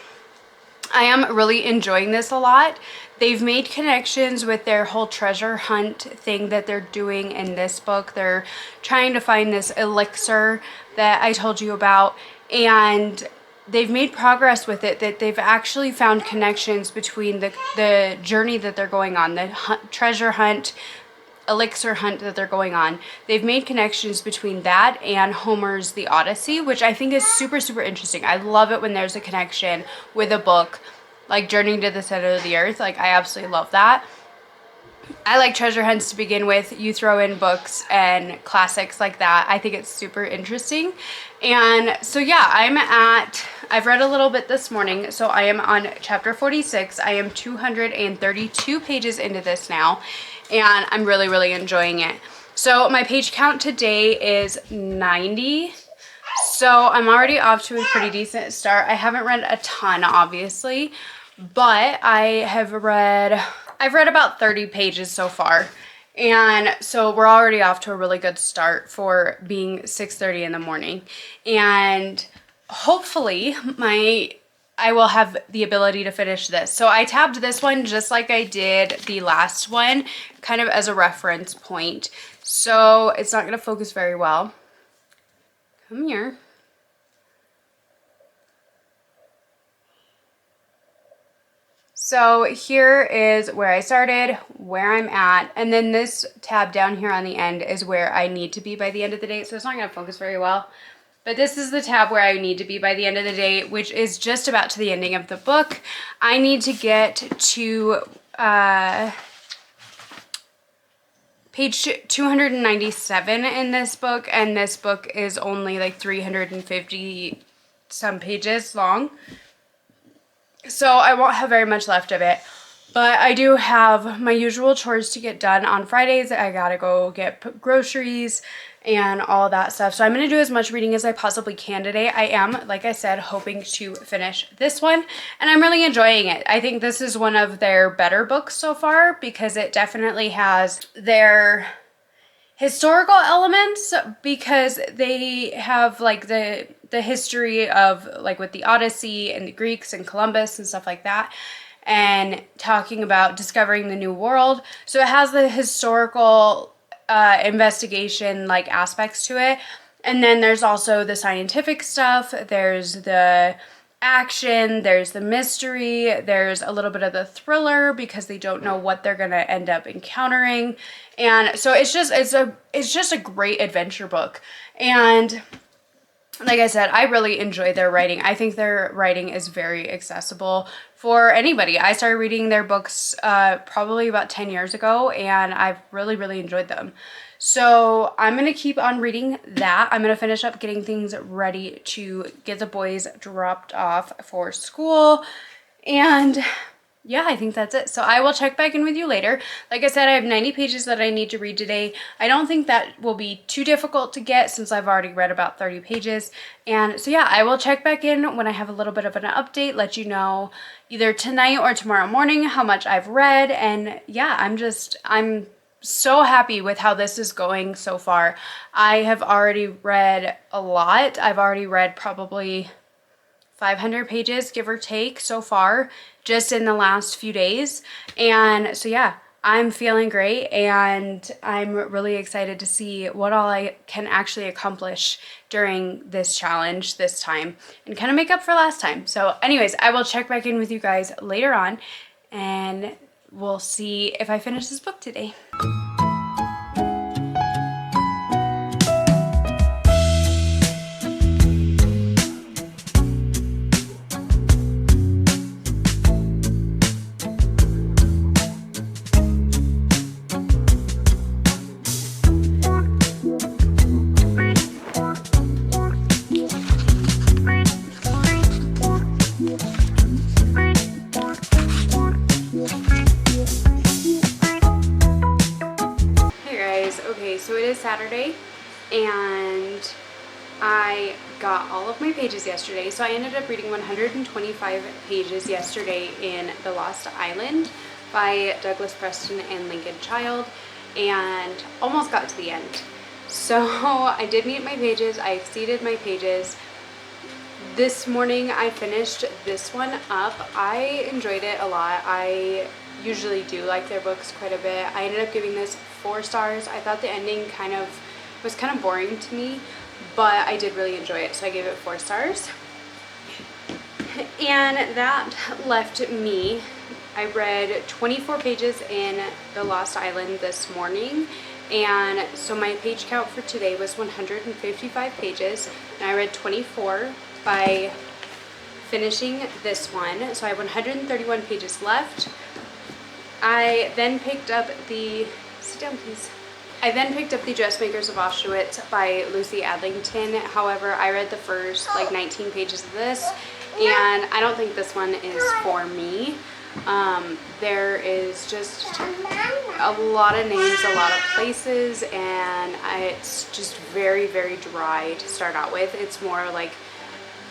I am really enjoying this a lot. They've made connections with their whole treasure hunt thing that they're doing in this book. They're trying to find this elixir that I told you about, and they've made progress with it, that they've actually found connections between the journey that they're going on, the treasure hunt, elixir hunt that they're going on. They've made connections between that and Homer's The Odyssey, which I think is super interesting. I love it when there's a connection with a book like Journey to the Center of the Earth. Like, I absolutely love that. I like treasure hunts to begin with. You throw in books and classics like that, I think it's super interesting. And so yeah, I've read a little bit this morning, so I am on chapter 46. I am 232 pages into this now, and I'm really enjoying it. So my page count today is 90. So I'm already off to a pretty decent start. I haven't read a ton, obviously, but I've read about 30 pages so far. And so we're already off to a really good start for being 6:30 in the morning. And hopefully I will have the ability to finish this. So I tabbed this one just like I did the last one, kind of as a reference point. So it's not going to focus very well. Come here. So here is where I started, where I'm at, and then this tab down here on the end is where I need to be by the end of the day. So it's not going to focus very well. But this is the tab where I need to be by the end of the day, which is just about to the ending of the book. I need to get to page 297 in this book, and this book is only like 350 some pages long. So I won't have very much left of it. But I do have my usual chores to get done on Fridays. I gotta go get groceries and all that stuff. So I'm going to do as much reading as I possibly can today. I am, like I said, hoping to finish this one, and I'm really enjoying it. I think this is one of their better books so far because it definitely has their historical elements, because they have like the history of like with the Odyssey and the Greeks and Columbus and stuff like that, and talking about discovering the new world. So it has the historical investigation like aspects to it, and then there's also the scientific stuff, there's the action, there's the mystery, there's a little bit of the thriller because they don't know what they're gonna end up encountering. And so it's just a great adventure book. And like I said, I really enjoy their writing. I think their writing is very accessible for anybody. I started reading their books probably about 10 years ago, and I've really enjoyed them. So I'm going to keep on reading that. I'm going to finish up getting things ready to get the boys dropped off for school. And yeah, I think that's it. So I will check back in with you later. Like I said, I have 90 pages that I need to read today. I don't think that will be too difficult to get since I've already read about 30 pages. And so yeah, I will check back in when I have a little bit of an update, let you know either tonight or tomorrow morning how much I've read. And yeah, I'm so happy with how this is going so far. I have already read a lot. I've already read probably 500 pages, give or take, so far, just in the last few days. And so, yeah, I'm feeling great, and I'm really excited to see what all I can actually accomplish during this challenge this time and kind of make up for last time. So, anyways, I will check back in with you guys later on, and we'll see if I finish this book today. So it is Saturday, and I got all of my pages yesterday. So I ended up reading 125 pages yesterday in The Lost Island by Douglas Preston and Lincoln Child, and almost got to the end. So I did meet my pages. I exceeded my pages. This morning I finished this one up. I enjoyed it a lot. I usually do like their books quite a bit. I ended up giving this 4 stars. I thought the ending was kind of boring to me, but I did really enjoy it, so I gave it 4 stars. And that left me, I read 24 pages in The Lost Island this morning, and so my page count for today was 155 pages, and I read 24 by finishing this one, so I have 131 pages left. I then picked up the, sit down please. I then picked up the Dressmakers of Auschwitz by Lucy Adlington. However, I read the first like 19 pages of this, and I don't think this one is for me. There is just a lot of names, a lot of places, and it's just very, very dry to start out with. It's more like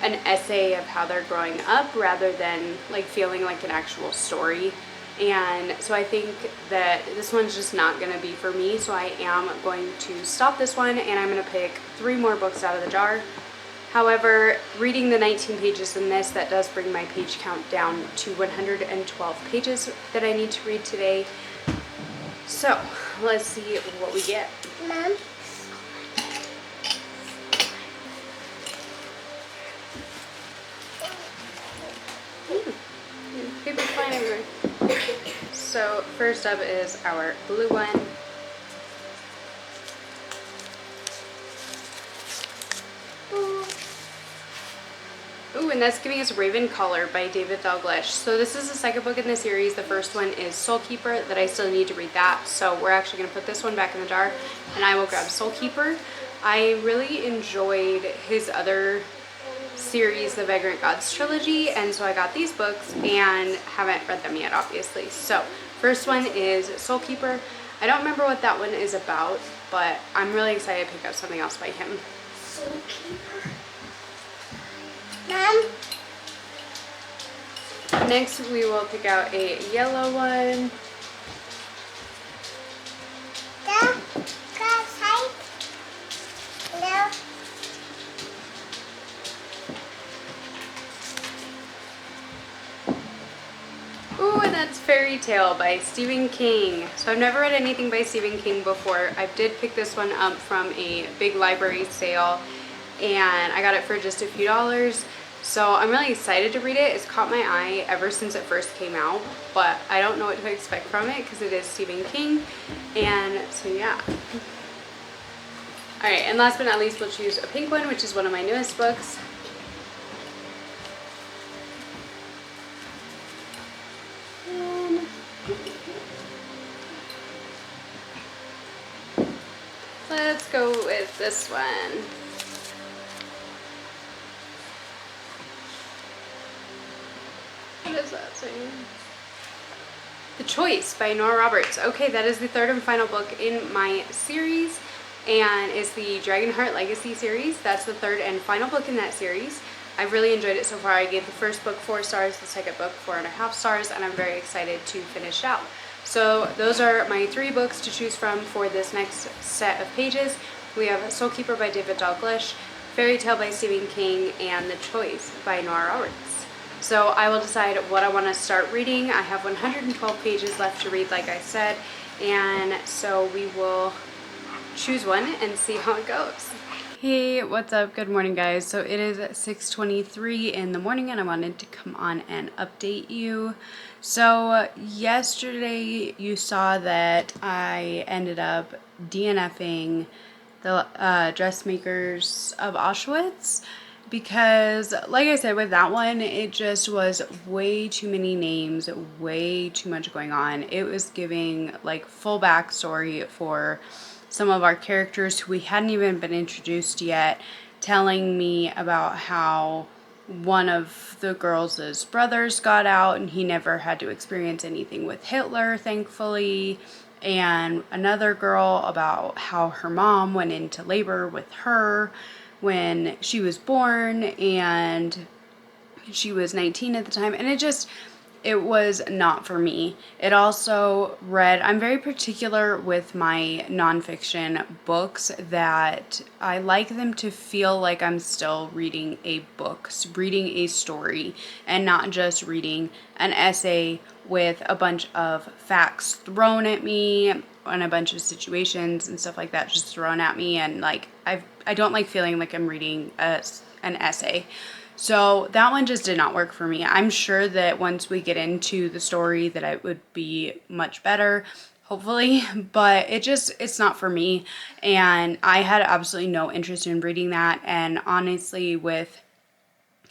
an essay of how they're growing up rather than like feeling like an actual story. And so I think that this one's just not going to be for me, so I am going to stop this one, and I'm going to pick 3 more books out of the jar. However, reading the 19 pages in this, that does bring my page count down to 112 pages that I need to read today. So let's see what we get. Mom? Paper's flying everywhere. So first up is our blue one. Ooh, and that's giving us Raven Color by David Dalglish. So this is the second book in the series. The first one is Soul Keeper, that I still need to read that. So we're actually going to put this one back in the jar, and I will grab Soul Keeper. I really enjoyed his other series, the Vagrant Gods trilogy, and so I got these books and haven't read them yet, obviously. So first one is Soul Keeper. I don't remember what that one is about, but I'm really excited to pick up something else by him. Soul Keeper. Mom? Next we will pick out a yellow one. Ooh, and that's Fairy Tale by Stephen King. So I've never read anything by Stephen King before. I did pick this one up from a big library sale, and I got it for just a few dollars. So I'm really excited to read it. It's caught my eye ever since it first came out, but I don't know what to expect from it because it is Stephen King. And so yeah. Alright, and last but not least, we'll choose a pink one, which is one of my newest books. Let's go with this one. What is that saying? The Choice by Nora Roberts. Okay, that is the third and final book in my series, and it's the Dragonheart Legacy series. That's the third and final book in that series. I've really enjoyed it so far. I gave the first book 4 stars, the second book 4.5 stars, and I'm very excited to finish out. So those are my 3 books to choose from for this next set of pages. We have Soulkeeper by David Dalglish, Fairy Tale by Stephen King, and The Choice by Nora Roberts. So I will decide what I want to start reading. I have 112 pages left to read, like I said, and so we will choose one and see how it goes. Hey, what's up? Good morning, guys. So it is 6:23 in the morning, and I wanted to come on and update you. So yesterday you saw that I ended up DNFing the Dressmakers of Auschwitz, because like I said, with that one, it just was way too many names, way too much going on. It was giving like full backstory for some of our characters who we hadn't even been introduced yet, telling me about how one of the girls' brothers got out and he never had to experience anything with Hitler, thankfully. And another girl about how her mom went into labor with her when she was born, and she was 19 at the time, and it was not for me. It also I'm very particular with my nonfiction books, that I like them to feel like I'm still reading a book, reading a story, and not just reading an essay with a bunch of facts thrown at me and a bunch of situations and stuff like that just thrown at me, and like I don't like feeling like I'm reading an essay. So that one just did not work for me. I'm sure that once we get into the story that it would be much better, hopefully, but it's not for me. And I had absolutely no interest in reading that. And honestly, with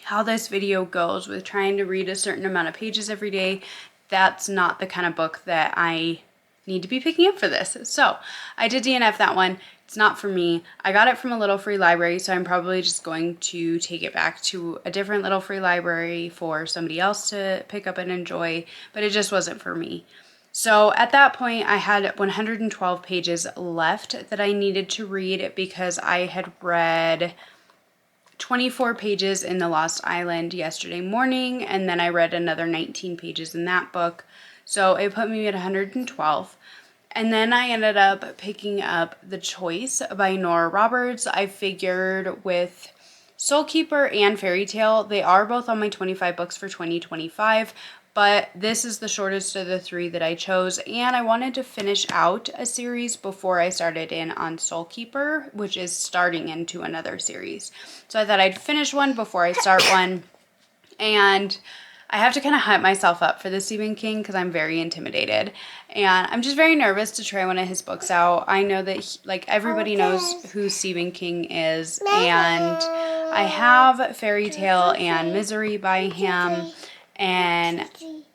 how this video goes, with trying to read a certain amount of pages every day, that's not the kind of book that I need to be picking up for this. So I did DNF that one. It's not for me. I got it from a little free library, so I'm probably just going to take it back to a different little free library for somebody else to pick up and enjoy, but it just wasn't for me. So at that point, I had 112 pages left that I needed to read, because I had read 24 pages in The Lost Island yesterday morning, and then I read another 19 pages in that book. So it put me at 112. And then I ended up picking up The Choice by Nora Roberts. I figured with Soulkeeper and Fairy Tale, they are both on my 25 books for 2025, but this is the shortest of the 3 that I chose, and I wanted to finish out a series before I started in on Soulkeeper, which is starting into another series. So I thought I'd finish one before I start one, and I have to kind of hype myself up for the Stephen King because I'm very intimidated, and I'm just very nervous to try one of his books out. I know that like everybody knows who Stephen King is, and I have Fairy Tale and Misery by him, and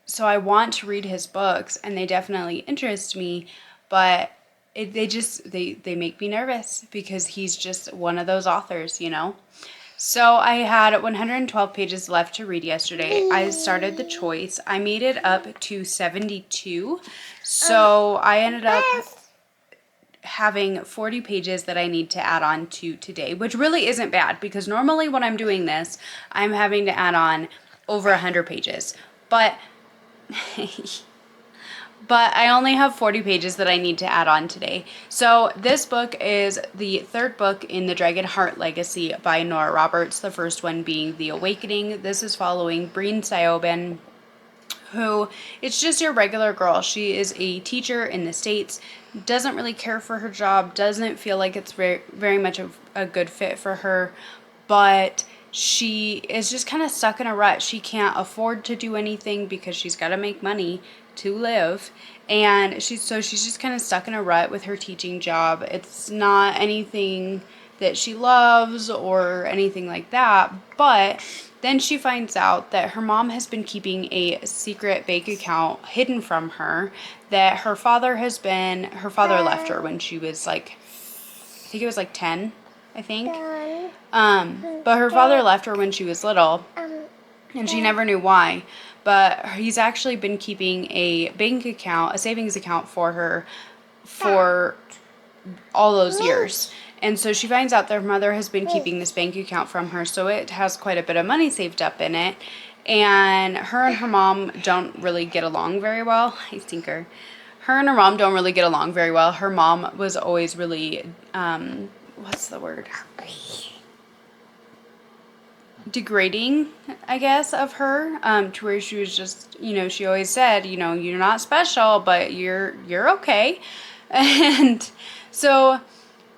so I want to read his books, and they definitely interest me, but they make me nervous because he's just one of those authors, you know? So I had 112 pages left to read yesterday. I started The Choice. I made it up to 72. So I ended up having 40 pages that I need to add on to today, which really isn't bad, because normally when I'm doing this, I'm having to add on over 100 pages. But but I only have 40 pages that I need to add on today. So this book is the third book in the Dragonheart Legacy by Nora Roberts, the first one being The Awakening. This is following Breen Siobhan, who is just your regular girl. She is a teacher in the States, doesn't really care for her job, doesn't feel like it's very, very much a good fit for her, but she is just kind of stuck in a rut. She can't afford to do anything because she's got to make money to live, and she's just kind of stuck in a rut with her teaching job. It's not anything that she loves or anything like that, but then she finds out that her mom has been keeping a secret bank account hidden from her, that her father left her when she was like, I think it was like 10, I think. But her father left her when she was little, and she never knew why. but he's actually been keeping a bank account, a savings account for her for all those years. And so she finds out their mother has been keeping this bank account from her, so it has quite a bit of money saved up in it. And her mom don't really get along very well. I think her and her mom don't really get along very well. Her mom was always really, what's the word? Degrading, I guess, of her, to where she was just, you know, she always said, you know, you're not special, but you're okay. And so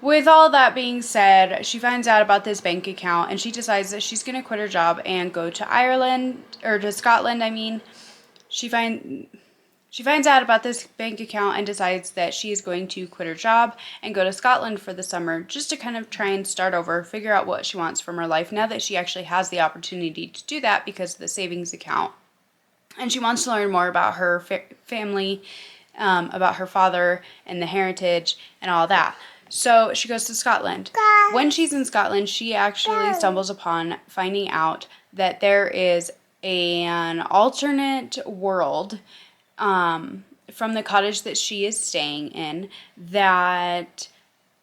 with all that being said, she finds out about this bank account and she decides that she's going to quit her job and go to Ireland, or to Scotland, I mean. She finds out about this bank account and decides that she is going to quit her job and go to Scotland for the summer, just to kind of try and start over, figure out what she wants from her life now that she actually has the opportunity to do that because of the savings account. And she wants to learn more about her family, about her father and the heritage and all that. So she goes to Scotland. When she's in Scotland, she actually stumbles upon finding out that there is an alternate world, from the cottage that she is staying in, that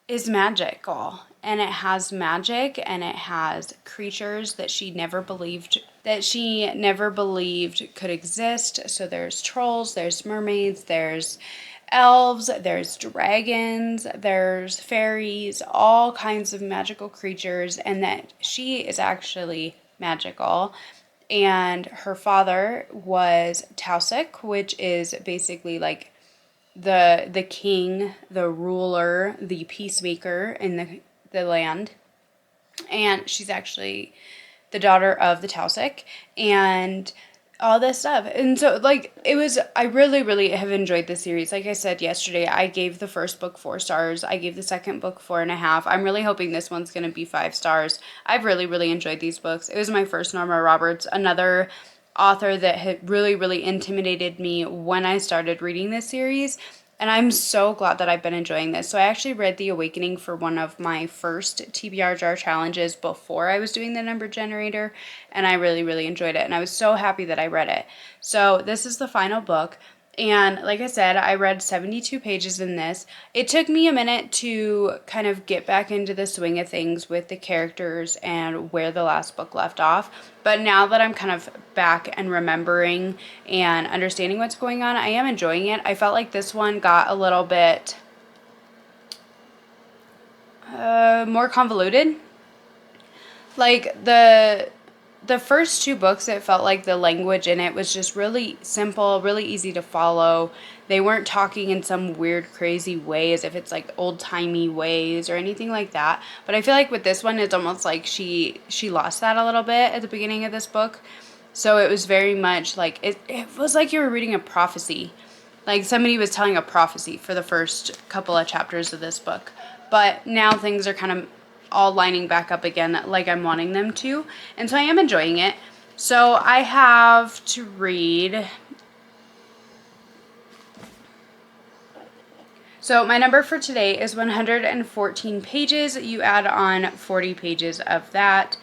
is magical. And it has magic, and it has creatures that she never believed could exist. So there's trolls, there's mermaids, there's elves, there's dragons, there's fairies, all kinds of magical creatures, and that she is actually magical. And her father was Tausig, which is basically like the king, the ruler, the peacemaker in the land. And she's actually the daughter of the Tausig, and all this stuff. And so, like, I really, really have enjoyed this series. Like I said yesterday, I gave the first book 4 stars. I gave the second book 4.5. I'm really hoping this one's going to be 5 stars. I've really, really enjoyed these books. It was my first Norma Roberts, another author that had really, really intimidated me when I started reading this series. And I'm so glad that I've been enjoying this. So I actually read The Awakening for one of my first TBR Jar challenges before I was doing the number generator. And I really, really enjoyed it. And I was so happy that I read it. So this is the final book. And like I said, I read 72 pages in this. It took me a minute to kind of get back into the swing of things with the characters and where the last book left off. But now that I'm kind of back and remembering and understanding what's going on, I am enjoying it. I felt like this one got a little bit more convoluted. Like the first 2 books, it felt like the language in it was just really simple, really easy to follow. They weren't talking in some weird, crazy way as if it's like old-timey ways or anything like that. But I feel like with this one, it's almost like she lost that a little bit at the beginning of this book. So it was very much like, it was like you were reading a prophecy. Like somebody was telling a prophecy for the first couple of chapters of this book. But now things are kind of all lining back up again like I'm wanting them to. And so I am enjoying it. So I have to read. So my number for today is 114 pages. You add on 40 pages of that.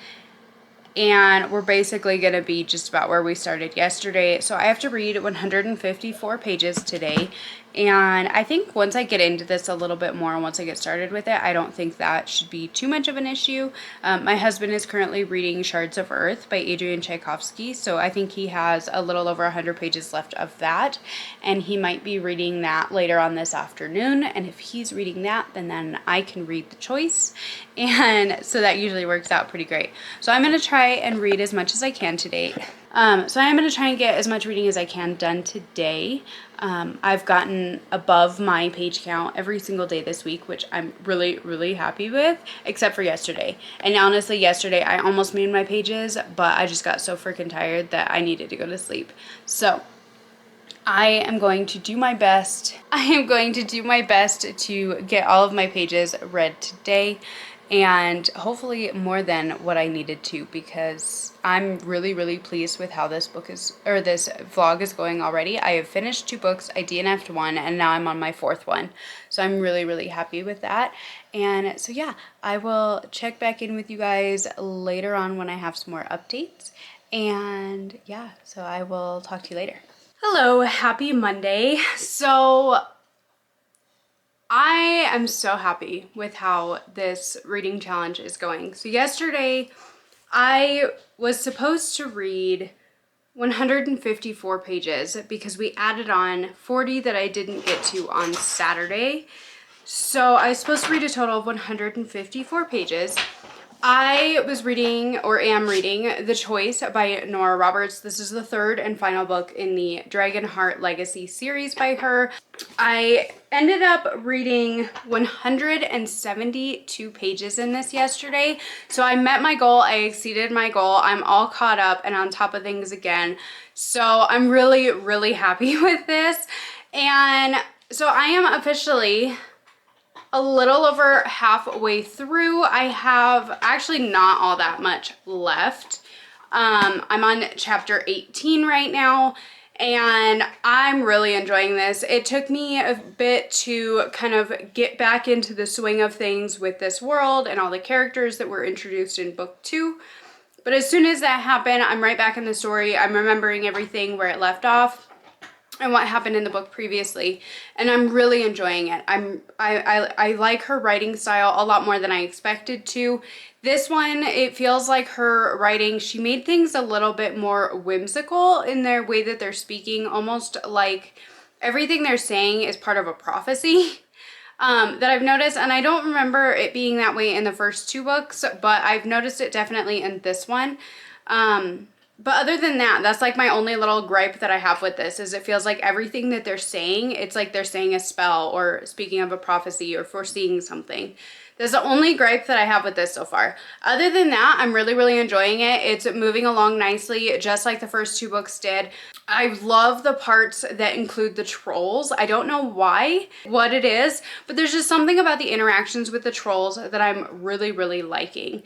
And we're basically going to be just about where we started yesterday. So I have to read 154 pages today. And I think once I get into this a little bit more and once I get started with it, I don't think that should be too much of an issue. My husband is currently reading Shards of Earth by Adrian Tchaikovsky. So I think he has a little over 100 pages left of that. And he might be reading that later on this afternoon. And if he's reading that, then I can read the choice. And so that usually works out pretty great. So I'm going to try and read as much as I can today. So I am going to try and get as much reading as I can done today. I've gotten above my page count every single day this week, which I'm really, really happy with, except for yesterday. And honestly, yesterday I almost made my pages, but I just got so freaking tired that I needed to go to sleep. So I am going to do my best. I am going to do my best to get all of my pages read today, and hopefully more than what I needed to, because I'm really, really pleased with how this this vlog is going already. I have finished 2 books, I DNF'd 1, and now I'm on my 4th one. So I'm really, really happy with that. And so yeah, I will check back in with you guys later on when I have some more updates. And yeah, so I will talk to you later. Hello, happy Monday. So I am so happy with how this reading challenge is going. So yesterday I was supposed to read 154 pages because we added on 40 that I didn't get to on Saturday. So I was supposed to read a total of 154 pages. I was reading, or am reading, The Choice by Nora Roberts. This is the third and final book in the Dragonheart Legacy series by her. I ended up reading 172 pages in this yesterday. So I met my goal, I exceeded my goal. I'm all caught up and on top of things again. So I'm really, really happy with this. And so I am officially a little over halfway through. I have actually not all that much left. I'm on chapter 18 right now, and I'm really enjoying this. It took me a bit to kind of get back into the swing of things with this world and all the characters that were introduced in book 2. But as soon as that happened, I'm right back in the story. I'm remembering everything where it left off and what happened in the book previously, and I'm really enjoying it. I like her writing style a lot more than I expected to. This one, it feels like her writing, she made things a little bit more whimsical in their way that they're speaking, almost like everything they're saying is part of a prophecy. That I've noticed, and I don't remember it being that way in the first 2 books, but I've noticed it definitely in this one. But other than that, that's like my only little gripe that I have with this, is it feels like everything that they're saying, it's like they're saying a spell or speaking of a prophecy or foreseeing something. That's the only gripe that I have with this so far. Other than that, I'm really, really enjoying it. It's moving along nicely, just like the first 2 books did. I love the parts that include the trolls. I don't know what it is, but there's just something about the interactions with the trolls that I'm really, really liking.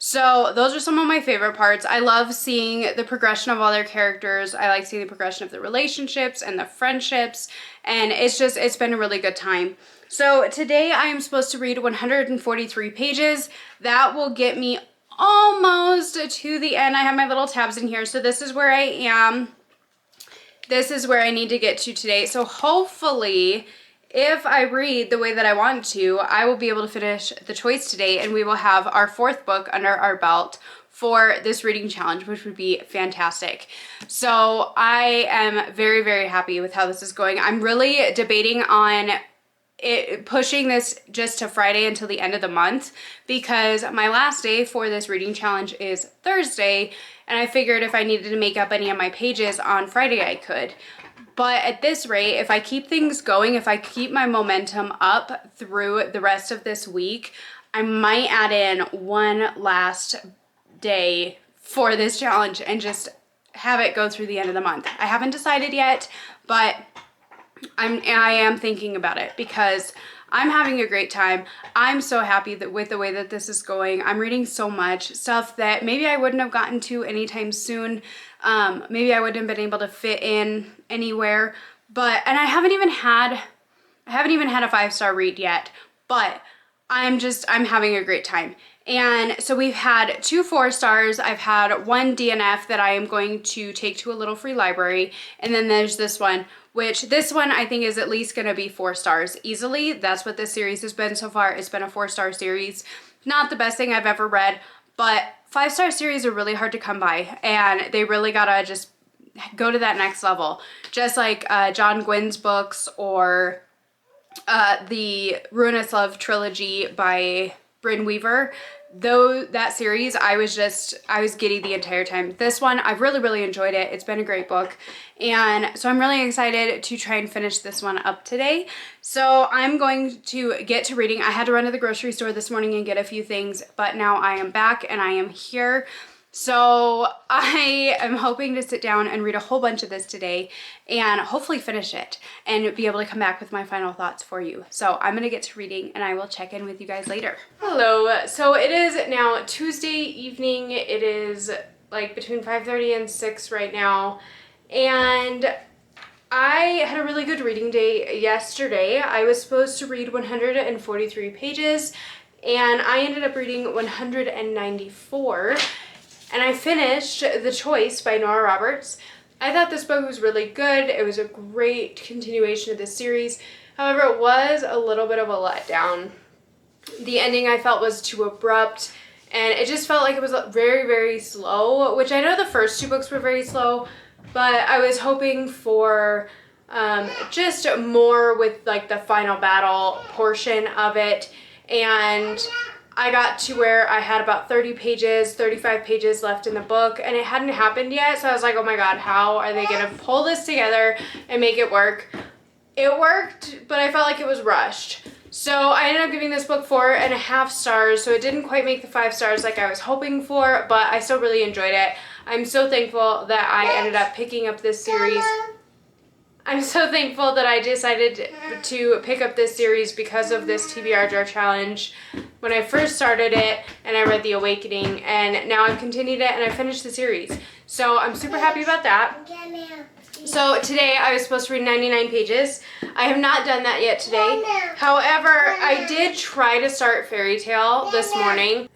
So those are some of my favorite parts. I love seeing the progression of all their characters. I like seeing the progression of the relationships and the friendships, and it's been a really good time. So today I am supposed to read 143 pages. That will get me almost to the end. I have my little tabs in here. So this is where I am. This is where I need to get to today. So hopefully, if I read the way that I want to, I will be able to finish The Choice today, and we will have our 4th book under our belt for this reading challenge, which would be fantastic. So I am very, very happy with how this is going. I'm really debating on pushing this just to Friday until the end of the month, because my last day for this reading challenge is Thursday, and I figured if I needed to make up any of my pages on Friday, I could. But at this rate, if I keep things going, if I keep my momentum up through the rest of this week, I might add in one last day for this challenge and just have it go through the end of the month. I haven't decided yet, but I am thinking about it because I'm having a great time. I'm so happy with the way that this is going. I'm reading so much stuff that maybe I wouldn't have gotten to anytime soon. Maybe I wouldn't have been able to fit in anywhere. And I haven't even had a 5-star read yet, but I'm having a great time. And so we've had 2 4-stars. I've had 1 DNF that I am going to take to a little free library. And then there's this one, which this one I think is at least going to be 4 stars easily. That's what this series has been so far. It's been a 4-star series. Not the best thing I've ever read, but 5-star series are really hard to come by, and they really gotta just go to that next level. Just like John Gwynn's books, or the Ruinous Love trilogy by Bryn Weaver. Though that series, I was giddy the entire time. This one, I've really, really enjoyed it. It's been a great book. And so I'm really excited to try and finish this one up today. So I'm going to get to reading. I had to run to the grocery store this morning and get a few things, but now I am back and I am here. So I am hoping to sit down and read a whole bunch of this today and hopefully finish it and be able to come back with my final thoughts for you. So I'm going to get to reading and I will check in with you guys later. Hello. So it is now Tuesday evening. It is like between 5:30 and 6 right now. And I had a really good reading day yesterday. I was supposed to read 143 pages and I ended up reading 194. and I finished The Choice by Nora Roberts. I thought this book was really good. It was a great continuation of this series. However, it was a little bit of a letdown. The ending I felt was too abrupt, and it just felt like it was very, very slow, which I know the first two books were very slow, but I was hoping for just more with like the final battle portion of it. And I got to where I had about 30 pages, 35 pages left in the book, and it hadn't happened yet. So I was like, oh my God, how are they gonna pull this together and make it work? It worked, but I felt like it was rushed. So I ended up giving this book 4.5 stars. So it didn't quite make the 5 stars like I was hoping for, but I still really enjoyed it. I'm so thankful that I ended up picking up this series. I'm so thankful that I decided to pick up this series because of this TBR Jar challenge when I first started it, and I read The Awakening, and now I've continued it and I finished the series. So I'm super happy about that. So today I was supposed to read 99 pages. I have not done that yet today. However, I did try to start Fairy Tale this morning.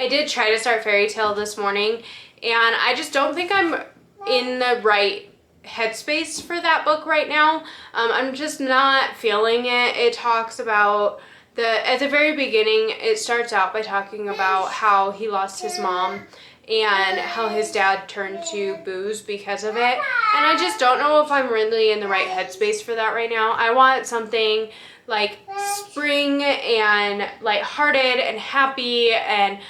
and I just don't think I'm in the right headspace for that book right now. I'm just not feeling it. It talks about at the very beginning, it starts out by talking about how he lost his mom and how his dad turned to booze because of it. And I just don't know if I'm really in the right headspace for that right now. I want something like spring and lighthearted and happy, and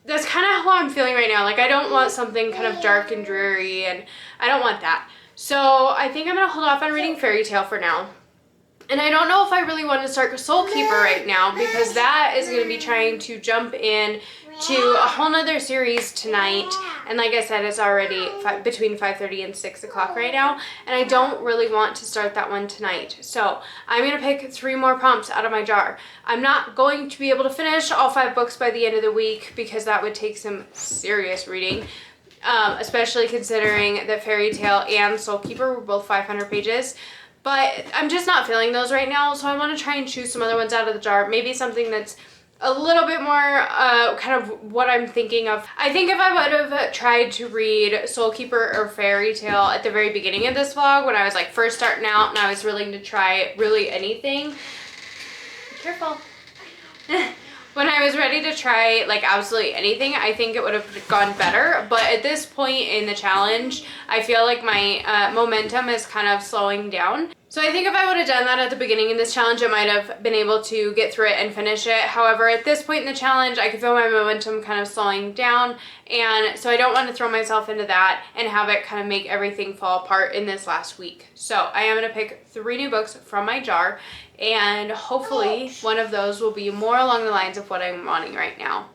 that's kind of how I'm feeling right now. Like, I don't want something kind of dark and dreary, and I don't want that. So I think I'm going to hold off on reading Fairy Tale for now. And I don't know if I really want to start Soul Keeper right now, because that is going to be trying to jump in to a whole nother series tonight. And like I said, it's already between 5:30 and 6 o'clock right now. And I don't really want to start that one tonight. So I'm going to pick 3 more prompts out of my jar. I'm not going to be able to finish all 5 books by the end of the week, because that would take some serious reading. Especially considering that Fairy Tale and Soul Keeper were both 500 pages. But I'm just not feeling those right now, so I want to try and choose some other ones out of the jar. Maybe something that's a little bit more kind of what I'm thinking of. I think if I would have tried to read Soul Keeper or Fairy Tale at the very beginning of this vlog, when I was like first starting out and I was willing to try really anything. Be careful. When I was ready to try like absolutely anything, I think it would have gone better. But at this point in the challenge, I feel like my momentum is kind of slowing down. So I think if I would have done that at the beginning in this challenge, I might have been able to get through it and finish it. However, at this point in the challenge, I could feel my momentum kind of slowing down. And so I don't want to throw myself into that and have it kind of make everything fall apart in this last week. So I am going to pick 3 new books from my jar, and hopefully one of those will be more along the lines of what I'm wanting right now.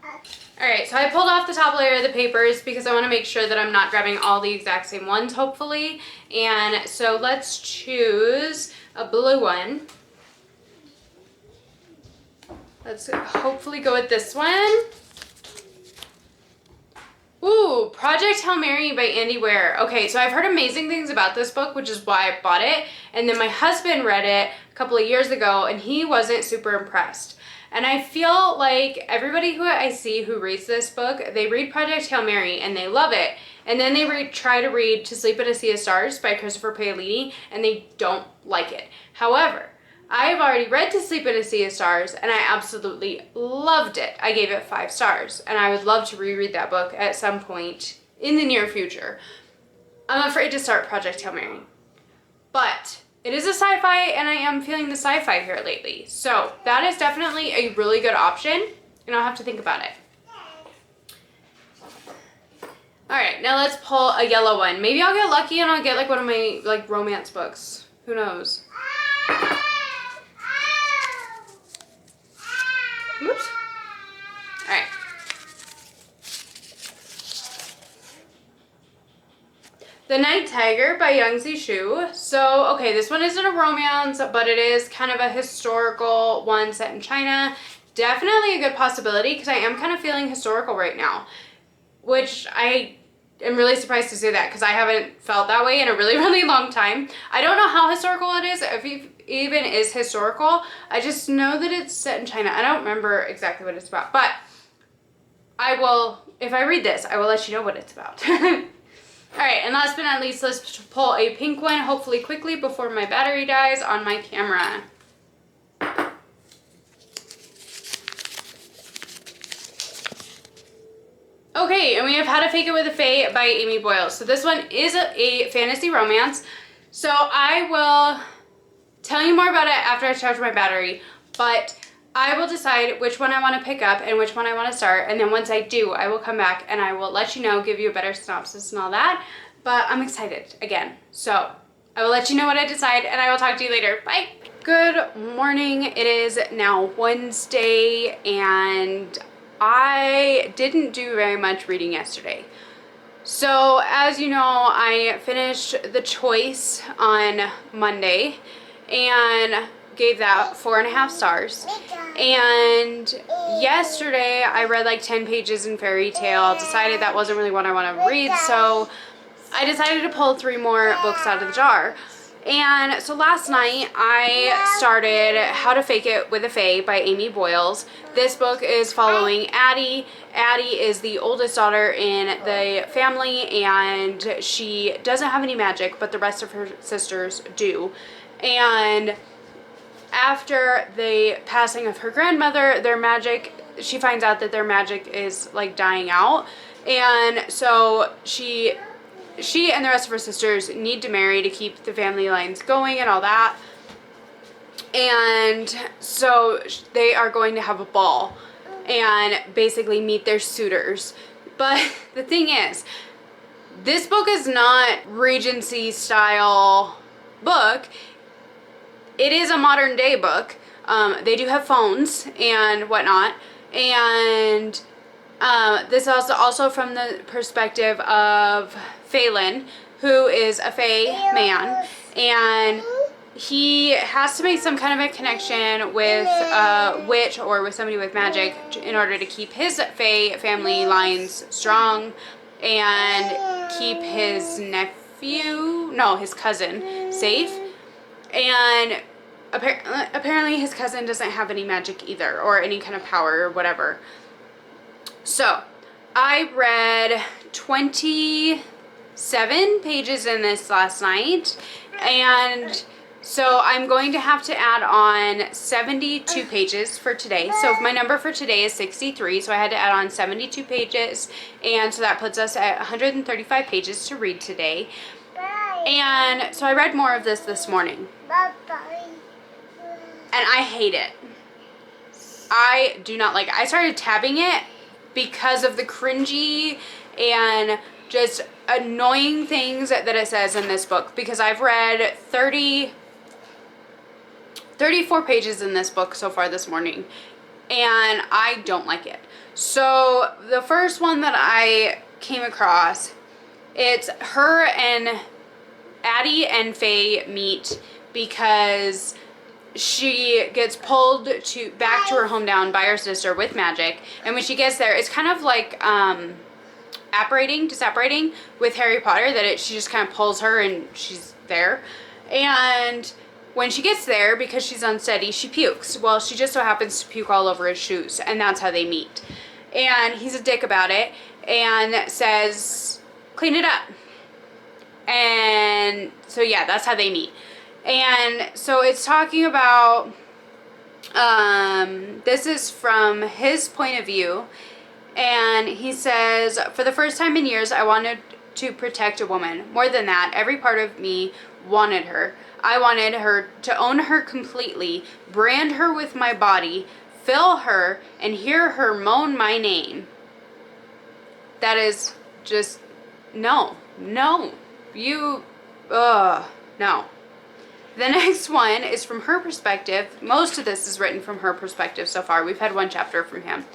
Alright, so I pulled off the top layer of the papers because I want to make sure that I'm not grabbing all the exact same ones, hopefully. And so let's choose a blue one. Let's hopefully go with this one. Ooh, Project Hail Mary by Andy Weir. Okay, so I've heard amazing things about this book, which is why I bought it. And then my husband read it a couple of years ago, and he wasn't super impressed. And I feel like everybody who I see who reads this book, they read Project Hail Mary and they love it. And then they try to read To Sleep in a Sea of Stars by Christopher Paolini, and they don't like it. However, I have already read To Sleep in a Sea of Stars, and I absolutely loved it. I gave it 5 stars, and I would love to reread that book at some point in the near future. I'm afraid to start Project Hail Mary. But it is a sci-fi, and I am feeling the sci-fi here lately. So that is definitely a really good option, and I'll have to think about it. All right, now let's pull a yellow one. Maybe I'll get lucky and I'll get like one of my like romance books. Who knows? Oops. All right. The Night Tiger by Youngzi Shu. So, okay, this one isn't a romance, but it is kind of a historical one set in China. Definitely a good possibility, because I am kind of feeling historical right now, which I am really surprised to say that, because I haven't felt that way in a really, really long time. I don't know how historical it is, if it even is historical. I just know that it's set in China. I don't remember exactly what it's about, but I will if I read this, I will let you know what it's about. Alright, and last but not least, let's pull a pink one, hopefully quickly before my battery dies on my camera. Okay, and we have How to Fake It with a Fae by Amy Boyle. So this one is a fantasy romance. So I will tell you more about it after I charge my battery, but I will decide which one I want to pick up and which one I want to start, and then once I do, I will come back and I will let you know, give you a better synopsis and all that. But I'm excited again, so I will let you know what I decide, and I will talk to you later. Bye! Good morning. It is now Wednesday, and I didn't do very much reading yesterday. So as you know, I finished The Choice on Monday and gave that 4.5 stars. And yesterday I read like 10 pages in Fairy Tale, decided that wasn't really what I want to read, so I decided to pull 3 more books out of the jar. And so last night I started How to Fake It with a Fae by Amy Boyles. This book is following Addie. Addie is the oldest daughter in the family, and she doesn't have any magic, but the rest of her sisters do. And after the passing of her grandmother, their magic, she finds out that their magic is like dying out. And so she and the rest of her sisters need to marry to keep the family lines going and all that. And so they are going to have a ball and basically meet their suitors. But the thing is, this book is not Regency style book. It is a modern day book. They do have phones and whatnot. And this is also from the perspective of Phelan, who is a Fae man, and he has to make some kind of a connection with a witch or with somebody with magic in order to keep his Fae family lines strong and keep his his cousin safe. And apparently his cousin doesn't have any magic either, or any kind of power or whatever. So I read 27 pages in this last night, and so I'm going to have to add on 72 pages for today. So my number for today is 63, so I had to add on 72 pages, and so that puts us at 135 pages to read today. And so I read more of this morning, and I hate it. I do not like it. I started tabbing it because of the cringy and just annoying things that it says in this book, because I've read 34 pages in this book so far this morning, and I don't like it. So the first one that I came across, it's her and Addie and Faye meet because she gets pulled back to her hometown by her sister with magic, and when she gets there, it's kind of like disapparating with Harry Potter, that she just kind of pulls her and she's there. And when she gets there, because she's unsteady, she pukes. Well, she just so happens to puke all over his shoes, and that's how they meet. And he's a dick about it and says, clean it up. And so yeah, that's how they meet. And so it's talking about, this is from his point of view, and he says, for the first time in years, I wanted to protect a woman. More than that, every part of me wanted her. I wanted her to own her completely, brand her with my body, fill her, and hear her moan my name. That is just, no. No. No. The next one is from her perspective. Most of this is written from her perspective so far. We've had one chapter from him.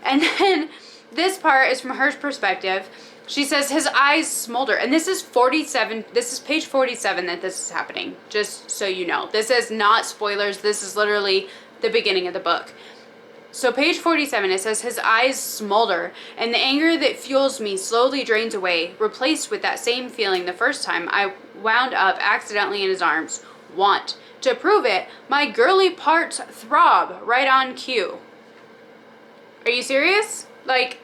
And then this part is from her perspective. She says his eyes smolder. And this is 47. This is page 47 that this is happening. Just so you know. This is not spoilers. This is literally the beginning of the book. So page 47, it says, his eyes smolder, and the anger that fuels me slowly drains away, replaced with that same feeling the first time I wound up accidentally in his arms. Want. To prove it, my girly parts throb right on cue. Are you serious? Like,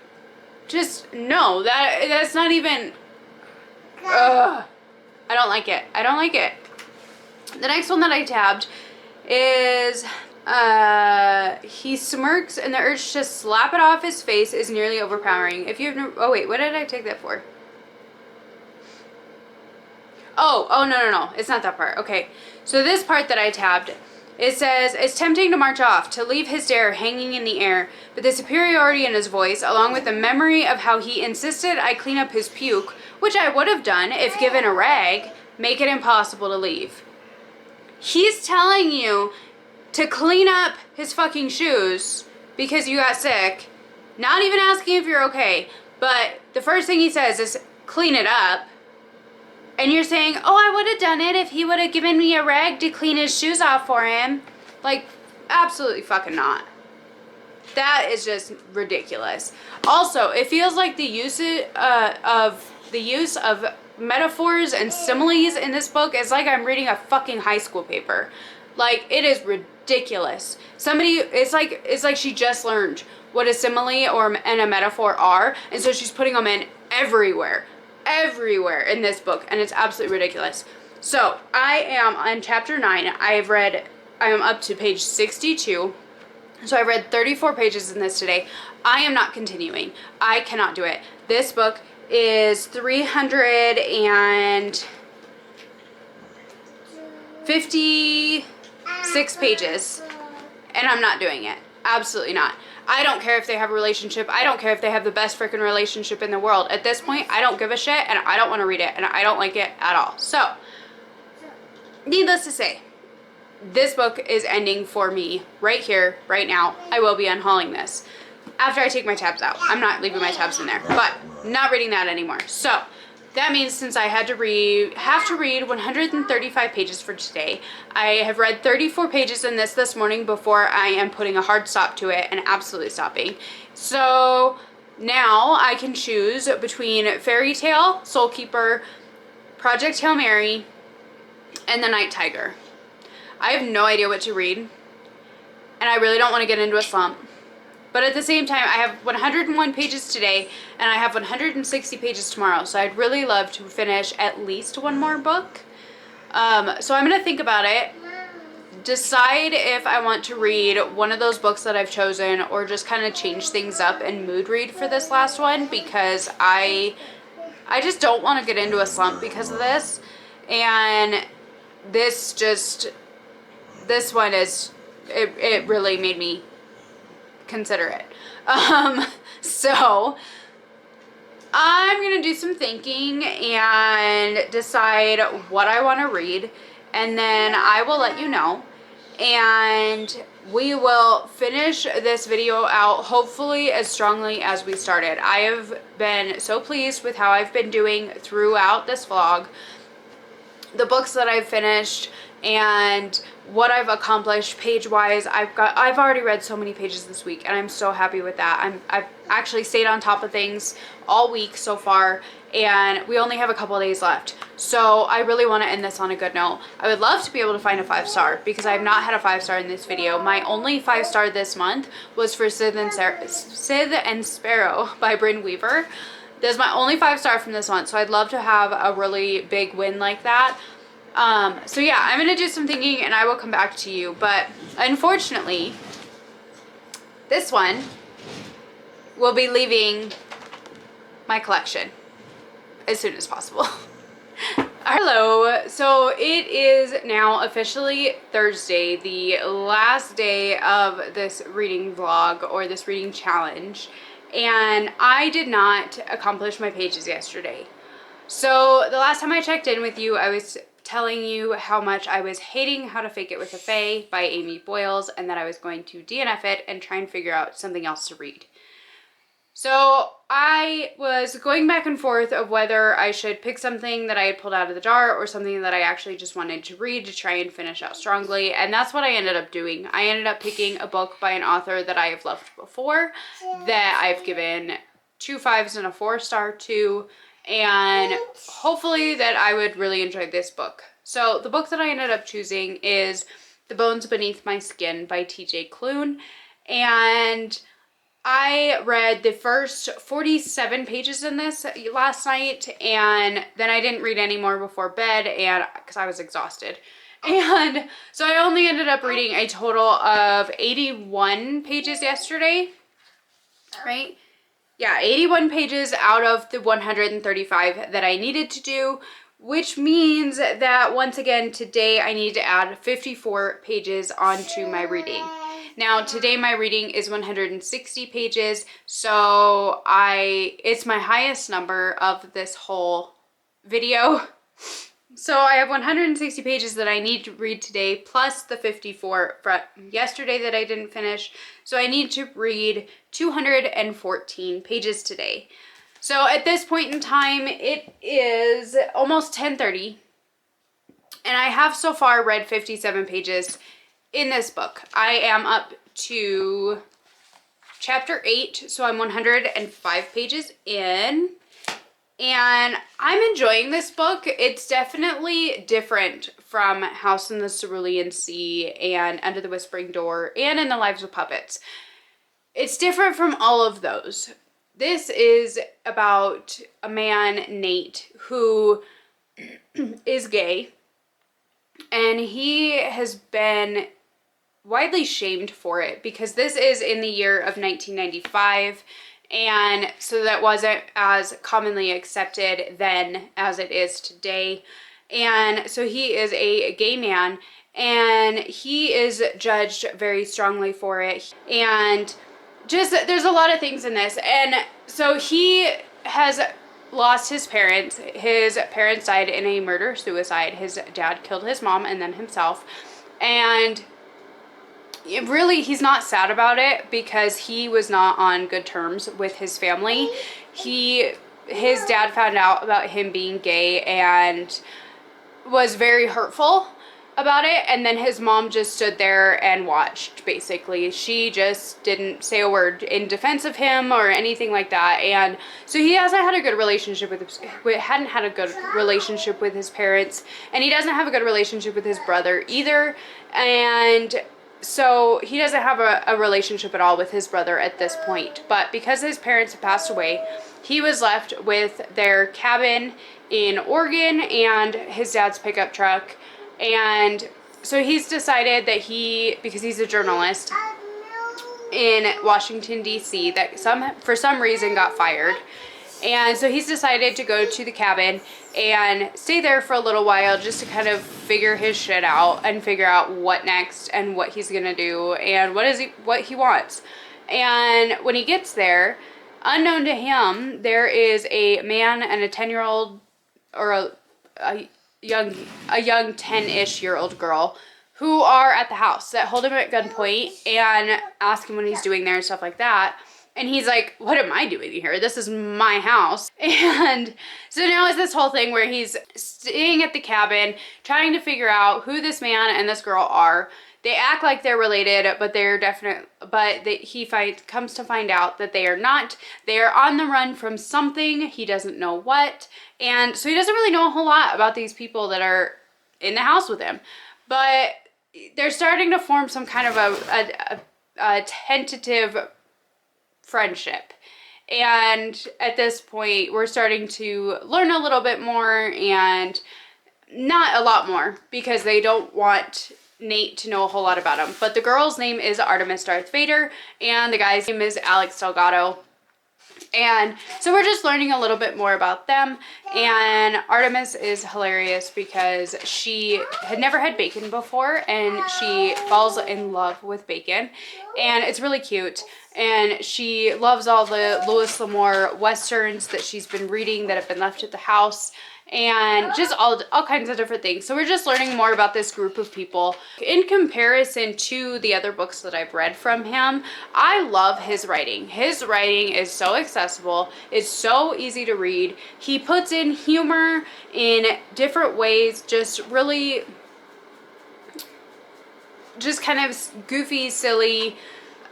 just, no, that's not even, ugh. I don't like it. I don't like it. The next one that I tabbed is, he smirks and the urge to slap it off his face is nearly overpowering. If you've never, oh wait, what did I take that for? Oh, no. It's not that part. Okay. So this part that I tabbed, it says, it's tempting to march off, to leave his dare hanging in the air, but the superiority in his voice, along with the memory of how he insisted I clean up his puke, which I would have done if given a rag, make it impossible to leave. He's telling you to clean up his fucking shoes because you got sick, not even asking if you're okay, but the first thing he says is clean it up. And you're saying, oh, I would have done it if he would have given me a rag to clean his shoes off for him. Like, absolutely fucking not. That is just ridiculous. Also, it feels like the use of metaphors and similes in this book is like I'm reading a fucking high school paper. Like, it is ridiculous. It's like she just learned what a simile and a metaphor are, and so she's putting them in everywhere in this book, and it's absolutely ridiculous. So I am on chapter 9. I am up to page 62. So I read 34 pages in this today. I am not continuing. I cannot do it. This book is 356 pages, and I'm not doing it. Absolutely not. I don't care if they have a relationship. I don't care if they have the best freaking relationship in the world. At this point, I don't give a shit, and I don't want to read it, and I don't like it at all. So, needless to say, this book is ending for me right here, right now. I will be unhauling this after I take my tabs out. I'm not leaving my tabs in there, but not reading that anymore. So, that means since I have to read 135 pages for today, I have read 34 pages in this morning before I am putting a hard stop to it and absolutely stopping. So now I can choose between Fairy Tale, Soul Keeper, Project Hail Mary, and The Night Tiger. I have no idea what to read, and I really don't want to get into a slump. But at the same time, I have 101 pages today, and I have 160 pages tomorrow. So I'd really love to finish at least one more book. So I'm going to think about it, decide if I want to read one of those books that I've chosen, or just kind of change things up and mood read for this last one, because I just don't want to get into a slump because of this. And this one is, it really made me consider it. So I'm gonna do some thinking and decide what I want to read, and then I will let you know, and we will finish this video out hopefully as strongly as we started. I have been so pleased with how I've been doing throughout this vlog, the books that I've finished, and what I've accomplished page-wise. I've already read so many pages this week, and I'm so happy with that. I've actually stayed on top of things all week so far, and we only have a couple of days left. So I really want to end this on a good note. I would love to be able to find a 5-star, because I have not had a 5-star in this video. My only 5-star this month was for Sid and Sparrow by Bryn Weaver. That's my only 5-star from this month, so I'd love to have a really big win like that. So yeah, I'm gonna do some thinking and I will come back to you, but unfortunately this one will be leaving my collection as soon as possible. Hello, so it is now officially Thursday, the last day of this reading vlog, or this reading challenge, and I did not accomplish my pages yesterday. So the last time I checked in with you, I was telling you how much I was hating How to Fake It with a Fae by Amy Boyles, and that I was going to DNF it and try and figure out something else to read. So I was going back and forth of whether I should pick something that I had pulled out of the jar or something that I actually just wanted to read to try and finish out strongly, and that's what I ended up doing. I ended up picking a book by an author that I have loved before, that I've given 2 5s and a 4-star to, and hopefully that I would really enjoy this book. So the book that I ended up choosing is The Bones Beneath My Skin by TJ Klune, and I read the first 47 pages in this last night, and then I didn't read any more before bed, and because I was exhausted. And so I only ended up reading a total of 81 pages yesterday, right? Yeah, 81 pages out of the 135 that I needed to do, which means that once again today I need to add 54 pages onto my reading. Now today my reading is 160 pages, so it's my highest number of this whole video. So I have 160 pages that I need to read today, plus the 54 from yesterday that I didn't finish. So I need to read 214 pages today. So at this point in time, it is almost 10:30, and I have so far read 57 pages in this book. I am up to chapter 8, so I'm 105 pages in. And I'm enjoying this book. It's definitely different from House in the Cerulean Sea and Under the Whispering Door and In the Lives of Puppets. It's different from all of those. This is about a man, Nate, who is gay, and he has been widely shamed for it because this is in the year of 1995. And so that wasn't as commonly accepted then as it is today. And so he is a gay man, and he is judged very strongly for it. And just, there's a lot of things in this. And so he has lost his parents. His parents died in a murder-suicide. His dad killed his mom and then himself. And really, he's not sad about it because he was not on good terms with his family. His dad found out about him being gay and was very hurtful about it, and then his mom just stood there and watched, basically. She just didn't say a word in defense of him or anything like that. And so he hasn't had a good relationship hadn't had a good relationship with his parents, and he doesn't have a good relationship with his brother either. And so he doesn't have a relationship at all with his brother at this point. But because his parents have passed away, he was left with their cabin in Oregon and his dad's pickup truck. And so he's decided that because he's a journalist in Washington, D.C., that for some reason got fired. And so he's decided to go to the cabin and stay there for a little while just to kind of figure his shit out and figure out what next and what he's gonna do and what he wants. And when he gets there, unknown to him, there is a man and a 10-year-old or a young 10-ish year old girl who are at the house that hold him at gunpoint and ask him what he's doing there and stuff like that. And he's like, what am I doing here? This is my house. And so now it's this whole thing where he's staying at the cabin, trying to figure out who this man and this girl are. They act like they're related, but he comes to find out that they are not. They are on the run from something. He doesn't know what. And so he doesn't really know a whole lot about these people that are in the house with him. But they're starting to form some kind of a tentative friendship. And at this point, we're starting to learn a little bit more, and not a lot more, because they don't want Nate to know a whole lot about him. But the girl's name is Artemis Darth Vader, and the guy's name is Alex Delgado. And so we're just learning a little bit more about them. And Artemis is hilarious because she had never had bacon before, and she falls in love with bacon, and it's really cute. And she loves all the Louis L'Amour westerns that she's been reading that have been left at the house, and just all kinds of different things. So we're just learning more about this group of people. In comparison to the other books that I've read from him, I love his writing. His writing is so accessible. It's so easy to read. He puts in humor in different ways, just really, just kind of goofy, silly,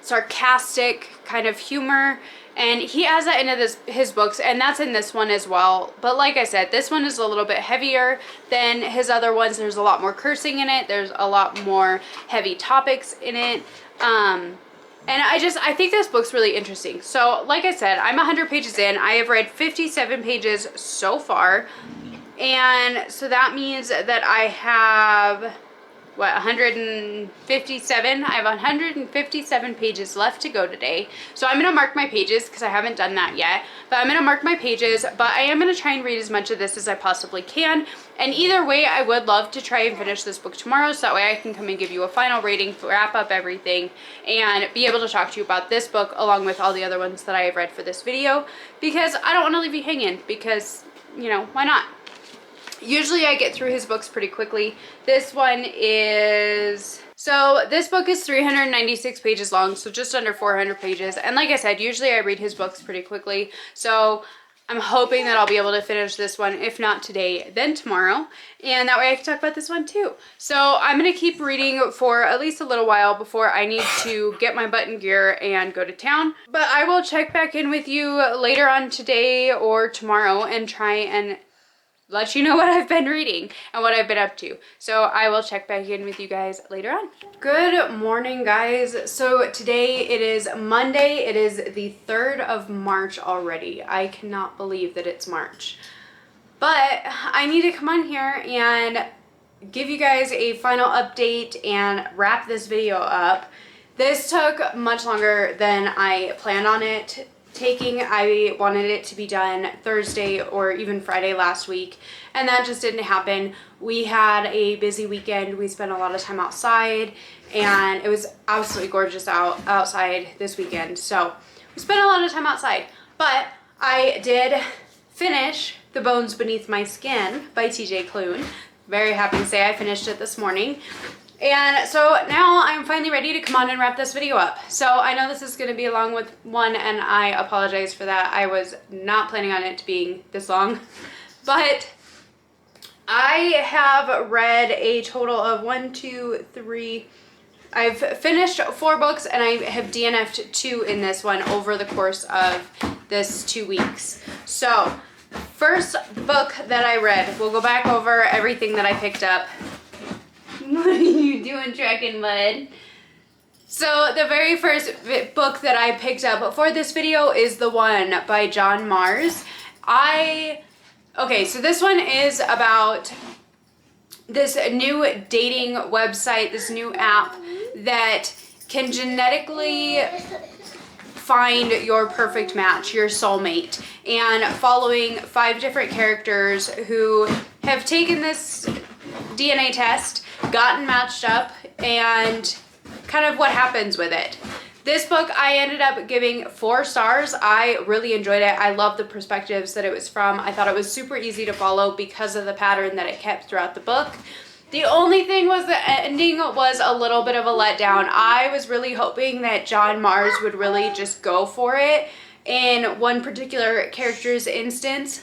sarcastic kind of humor. And he has that in his books, and that's in this one as well. But like I said, this one is a little bit heavier than his other ones. There's a lot more cursing in it. There's a lot more heavy topics in it. And I think this book's really interesting. So like I said, I'm 100 pages in. I have read 57 pages so far. And so that means that I have, what, 157? I have 157 pages left to go today. So I'm going to mark my pages because I haven't done that yet. But I'm going to mark my pages, but I am going to try and read as much of this as I possibly can. And either way, I would love to try and finish this book tomorrow so that way I can come and give you a final rating, wrap up everything, and be able to talk to you about this book along with all the other ones that I have read for this video, because I don't want to leave you hanging because, you know, why not? Usually I get through his books pretty quickly. This one is... So this book is 396 pages long, so just under 400 pages. And like I said, usually I read his books pretty quickly. So I'm hoping that I'll be able to finish this one, if not today, then tomorrow. And that way I can talk about this one too. So I'm going to keep reading for at least a little while before I need to get my butt in gear and go to town. But I will check back in with you later on today or tomorrow and try and let you know what I've been reading and what I've been up to. So I will check back in with you guys later on. Good morning, guys. So today it is Monday. It is the 3rd of March already. I cannot believe that it's March. But I need to come on here and give you guys a final update and wrap this video up. This took much longer than I planned on it taking. I wanted it to be done Thursday or even Friday last week, and that just didn't happen. We had a busy weekend. We spent a lot of time outside, and it was absolutely gorgeous outside this weekend. So we spent a lot of time outside, but I did finish The Bones Beneath My Skin by TJ Klune. Very happy to say I finished it this morning. And so now I'm finally ready to come on and wrap this video up. So I know this is going to be a long one, and I apologize for that. I was not planning on it being this long. But I have read a total of 1, 2, 3... I've finished 4 books, and I have DNF'd 2 in this one over the course of this 2 weeks. So first book that I read, we'll go back over everything that I picked up. What are you doing, tracking mud? So the very first book that I picked up for this video is The One by John Mars. Okay, so this one is about this new dating website, this new app that can genetically find your perfect match, your soulmate, and following 5 different characters who have taken this DNA test, gotten matched up, and kind of what happens with it. This book I ended up giving 4 stars. I really enjoyed it. I love the perspectives that it was from. I thought it was super easy to follow because of the pattern that it kept throughout the book. The only thing was the ending was a little bit of a letdown. I was really hoping that John Mars would really just go for it in one particular character's instance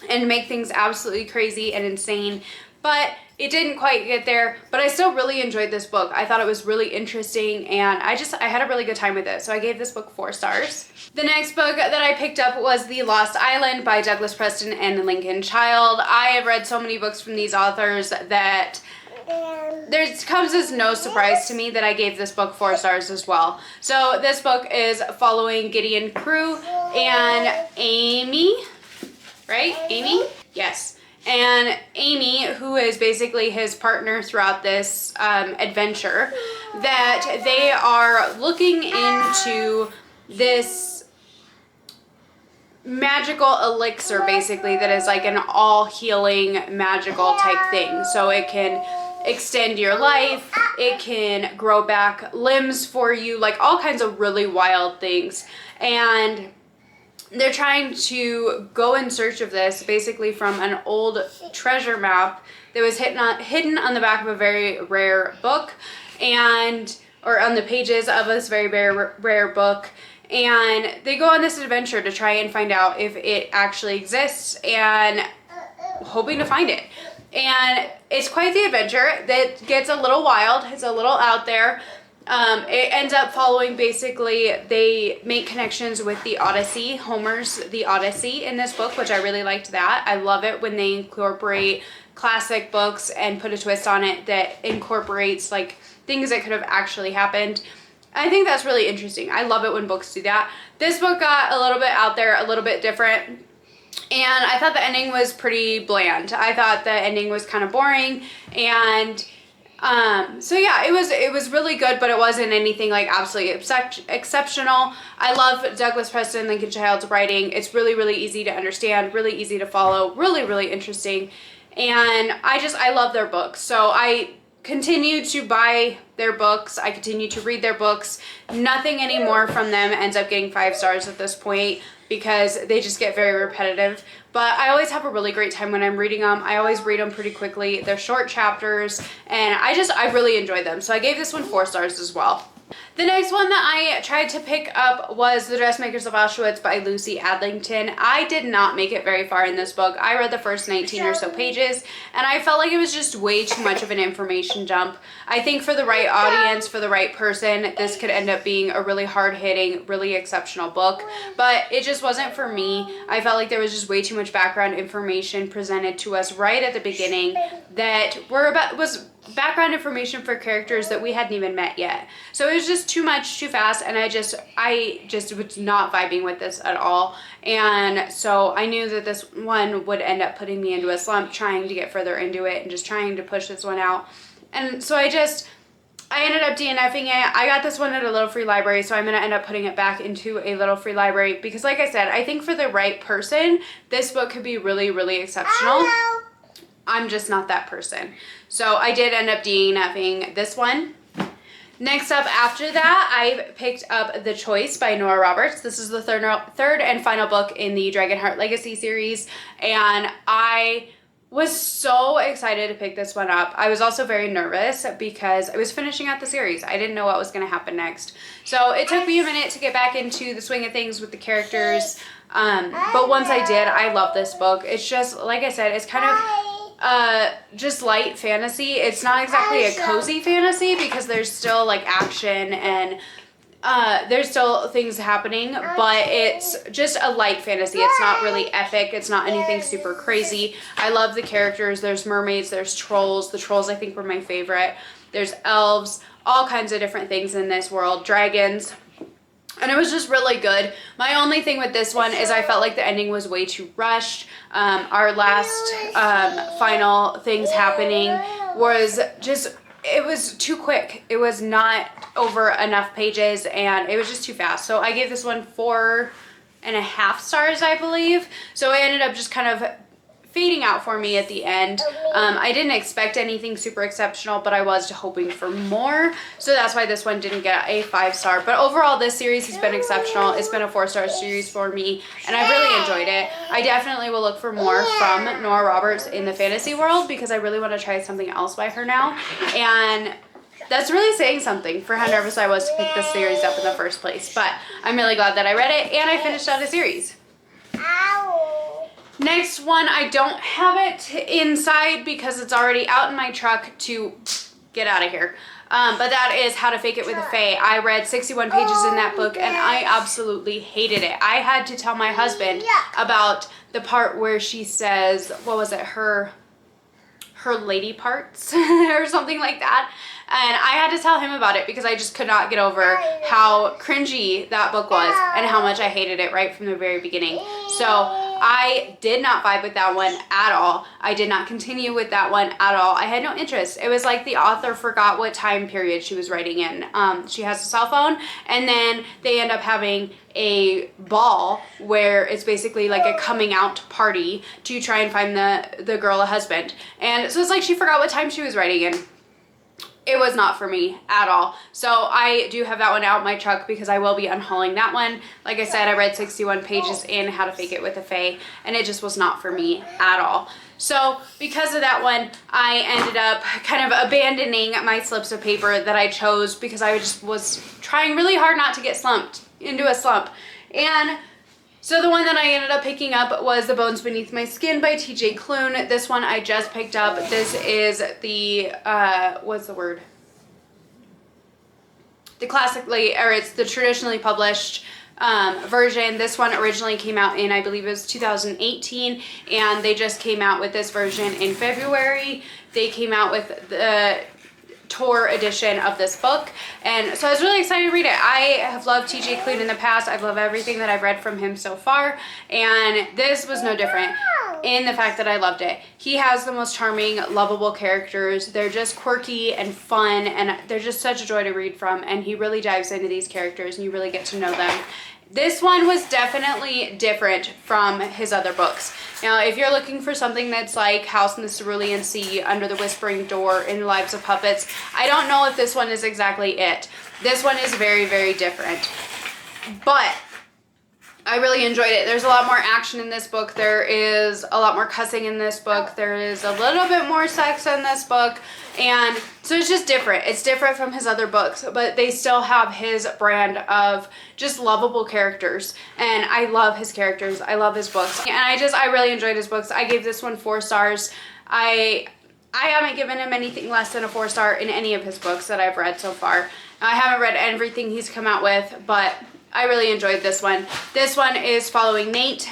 and make things absolutely crazy and insane. But it didn't quite get there, but I still really enjoyed this book. I thought it was really interesting, and I had a really good time with it, so I gave this book 4 stars. The next book that I picked up was The Lost Island by Douglas Preston and Lincoln Child. I have read so many books from these authors that it comes as no surprise to me that I gave this book 4 stars as well. So this book is following Gideon Crew and Amy, right? Amy? Yes. And Amy, who is basically his partner throughout this adventure, that they are looking into this magical elixir, basically, that is like an all-healing magical type thing. So it can extend your life, it can grow back limbs for you, like all kinds of really wild things. And they're trying to go in search of this basically from an old treasure map that was hidden on the back of a very rare book, or on the pages of this very rare book. And they go on this adventure to try and find out if it actually exists and hoping to find it. And it's quite the adventure that gets a little wild. It's a little out there. It ends up following, basically, they make connections with the Odyssey, Homer's The Odyssey in this book, which I really liked that. I love it when they incorporate classic books and put a twist on it that incorporates like things that could have actually happened. I think that's really interesting. I love it when books do that. This book got a little bit out there, a little bit different, and I thought the ending was pretty bland. I thought the ending was kind of boring, and so yeah, it was really good, but it wasn't anything like absolutely exceptional. I love Douglas Preston, Lincoln Child's writing. It's really, really easy to understand, really easy to follow, really, really interesting, and I love their books. So I continue to buy their books. I continue to read their books. Nothing anymore from them ends up getting 5 stars at this point because they just get very repetitive. But I always have a really great time when I'm reading them. I always read them pretty quickly. They're short chapters, and I really enjoy them. So I gave this one 4 stars as well. The next one that I tried to pick up was The Dressmakers of Auschwitz by Lucy Adlington. I did not make it very far in this book. I read the first 19 or so pages, and I felt like it was just way too much of an information dump. I think for the right audience, for the right person, this could end up being a really hard-hitting, really exceptional book, but it just wasn't for me. I felt like there was just way too much background information presented to us right at the beginning that was background information for characters that we hadn't even met yet. So it was just too much, too fast, and I just was not vibing with this at all. And so I knew that this one would end up putting me into a slump trying to get further into it and just trying to push this one out. And so I ended up DNFing it. I got this one at a Little Free Library, so I'm going to end up putting it back into a Little Free Library because, like I said, I think for the right person, this book could be really, really exceptional. Hello. I'm just not that person. So I did end up DNFing this one. Next up after that, I picked up The Choice by Nora Roberts. This is the third and final book in the Dragonheart Legacy series, and I was so excited to pick this one up. I was also very nervous because I was finishing out the series. I didn't know what was going to happen next. So it took me a minute to get back into the swing of things with the characters, but once I did, I love this book. It's just, like I said, it's kind of just light fantasy. It's not exactly a cozy fantasy because there's still like action and there's still things happening, but it's just a light fantasy. It's not really epic. It's not anything super crazy. I love the characters. There's mermaids, there's trolls. The trolls I think were my favorite. There's elves, all kinds of different things in this world, dragons. And it was just really good. My only thing with this one is I felt like the ending was way too rushed. Our last final things happening was just, it was too quick. It was not over enough pages and it was just too fast. So I gave this one 4.5 stars, I believe. So it ended up just kind of fading out for me at the end. I didn't expect anything super exceptional, but I was hoping for more. So that's why this one didn't get a 5-star. But overall, this series has been exceptional. It's been a 4-star series for me, and I really enjoyed it. I definitely will look for more from Nora Roberts in the fantasy world because I really want to try something else by her now. And that's really saying something for how nervous I was to pick this series up in the first place. But I'm really glad that I read it and I finished out a series. Next one, I don't have it inside because it's already out in my truck to get out of here. But that is How to Fake It with a Fae. I read 61 pages in that book and I absolutely hated it. I had to tell my husband about the part where she says, what was it, her lady parts or something like that. And I had to tell him about it because I just could not get over how cringy that book was and how much I hated it right from the very beginning. So I did not vibe with that one at all. I did not continue with that one at all. I had no interest. It was like the author forgot what time period she was writing in. She has a cell phone and then they end up having a ball where it's basically like a coming out party to try and find the girl a husband. And so it's like she forgot what time she was writing in. It was not for me at all. So I do have that one out in my truck because I will be unhauling that one. Like I said, I read 61 pages in How to Fake It with a Fae, and it just was not for me at all. So because of that one, I ended up kind of abandoning my slips of paper that I chose because I just was trying really hard not to get slumped into a slump. And so the one that I ended up picking up was The Bones Beneath My Skin by TJ Klune. This one I just picked up. This is the, what's the word? The classically, or it's the traditionally published version. This one originally came out in, I believe it was 2018, and they just came out with this version in February. They came out with the tour edition of this book, and so I was really excited to read it. I have loved TJ Klune in the past. I've loved everything that I've read from him so far, and this was no different in the fact that I loved it. He has the most charming, lovable characters. They're just quirky and fun, and they're just such a joy to read from, and he really dives into these characters and you really get to know them. This one was definitely different from his other books. Now, if you're looking for something that's like House in the Cerulean Sea, Under the Whispering Door, In the Lives of Puppets, I don't know if this one is exactly it. This one is very, very different. But I really enjoyed it. There's a lot more action in this book. There is a lot more cussing in this book. There is a little bit more sex in this book. And so it's just different. It's different from his other books, but they still have his brand of just lovable characters. And I love his characters. I love his books. And I really enjoyed his books. I gave this one 4 stars. I haven't given him anything less than a 4-star in any of his books that I've read so far. I haven't read everything he's come out with, but I really enjoyed this one. This one is following Nate.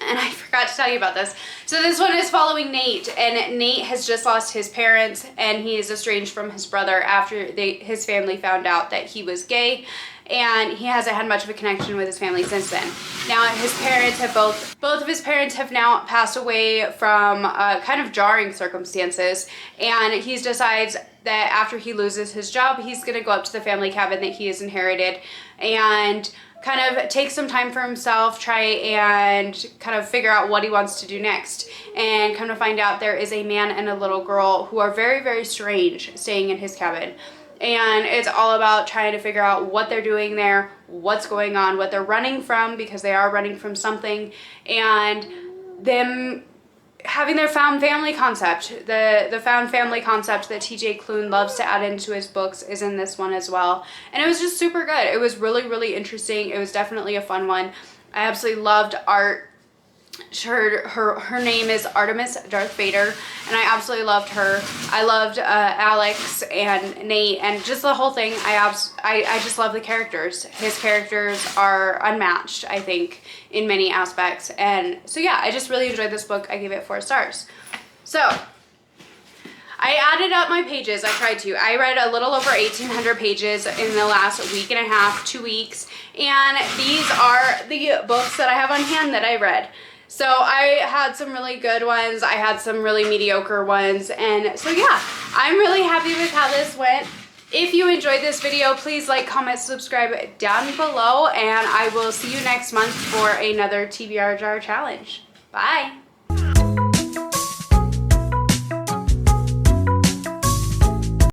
And I forgot to tell you about this. So this one is following Nate, and Nate has just lost his parents, and he is estranged from his brother after his family found out that he was gay, and he hasn't had much of a connection with his family since then. Now his parents have both of his parents have now passed away from kind of jarring circumstances, and he decides that after he loses his job, he's going to go up to the family cabin that he has inherited and kind of take some time for himself, try and kind of figure out what he wants to do next. And come to find out, there is a man and a little girl who are very, very strange staying in his cabin. And it's all about trying to figure out what they're doing there, what's going on, what they're running from, because they are running from something, and them having their found family concept. The found family concept that TJ Klune loves to add into his books is in this one as well. And it was just super good. It was really, really interesting. It was definitely a fun one. I absolutely loved Art. Her name is Artemis Darth Vader, and I absolutely loved her. I loved Alex and Nate, and just the whole thing. I just love the characters. His characters are unmatched, I think, in many aspects. And so yeah, I just really enjoyed this book. I gave it 4 stars. So I added up my pages. I tried to. I read a little over 1,800 pages in the last week and a half, 2 weeks, and these are the books that I have on hand that I read. So I had some really good ones, I had some really mediocre ones, and so yeah, I'm really happy with how this went. If you enjoyed this video, please like, comment, subscribe down below, and I will see you next month for another TBR Jar challenge. Bye!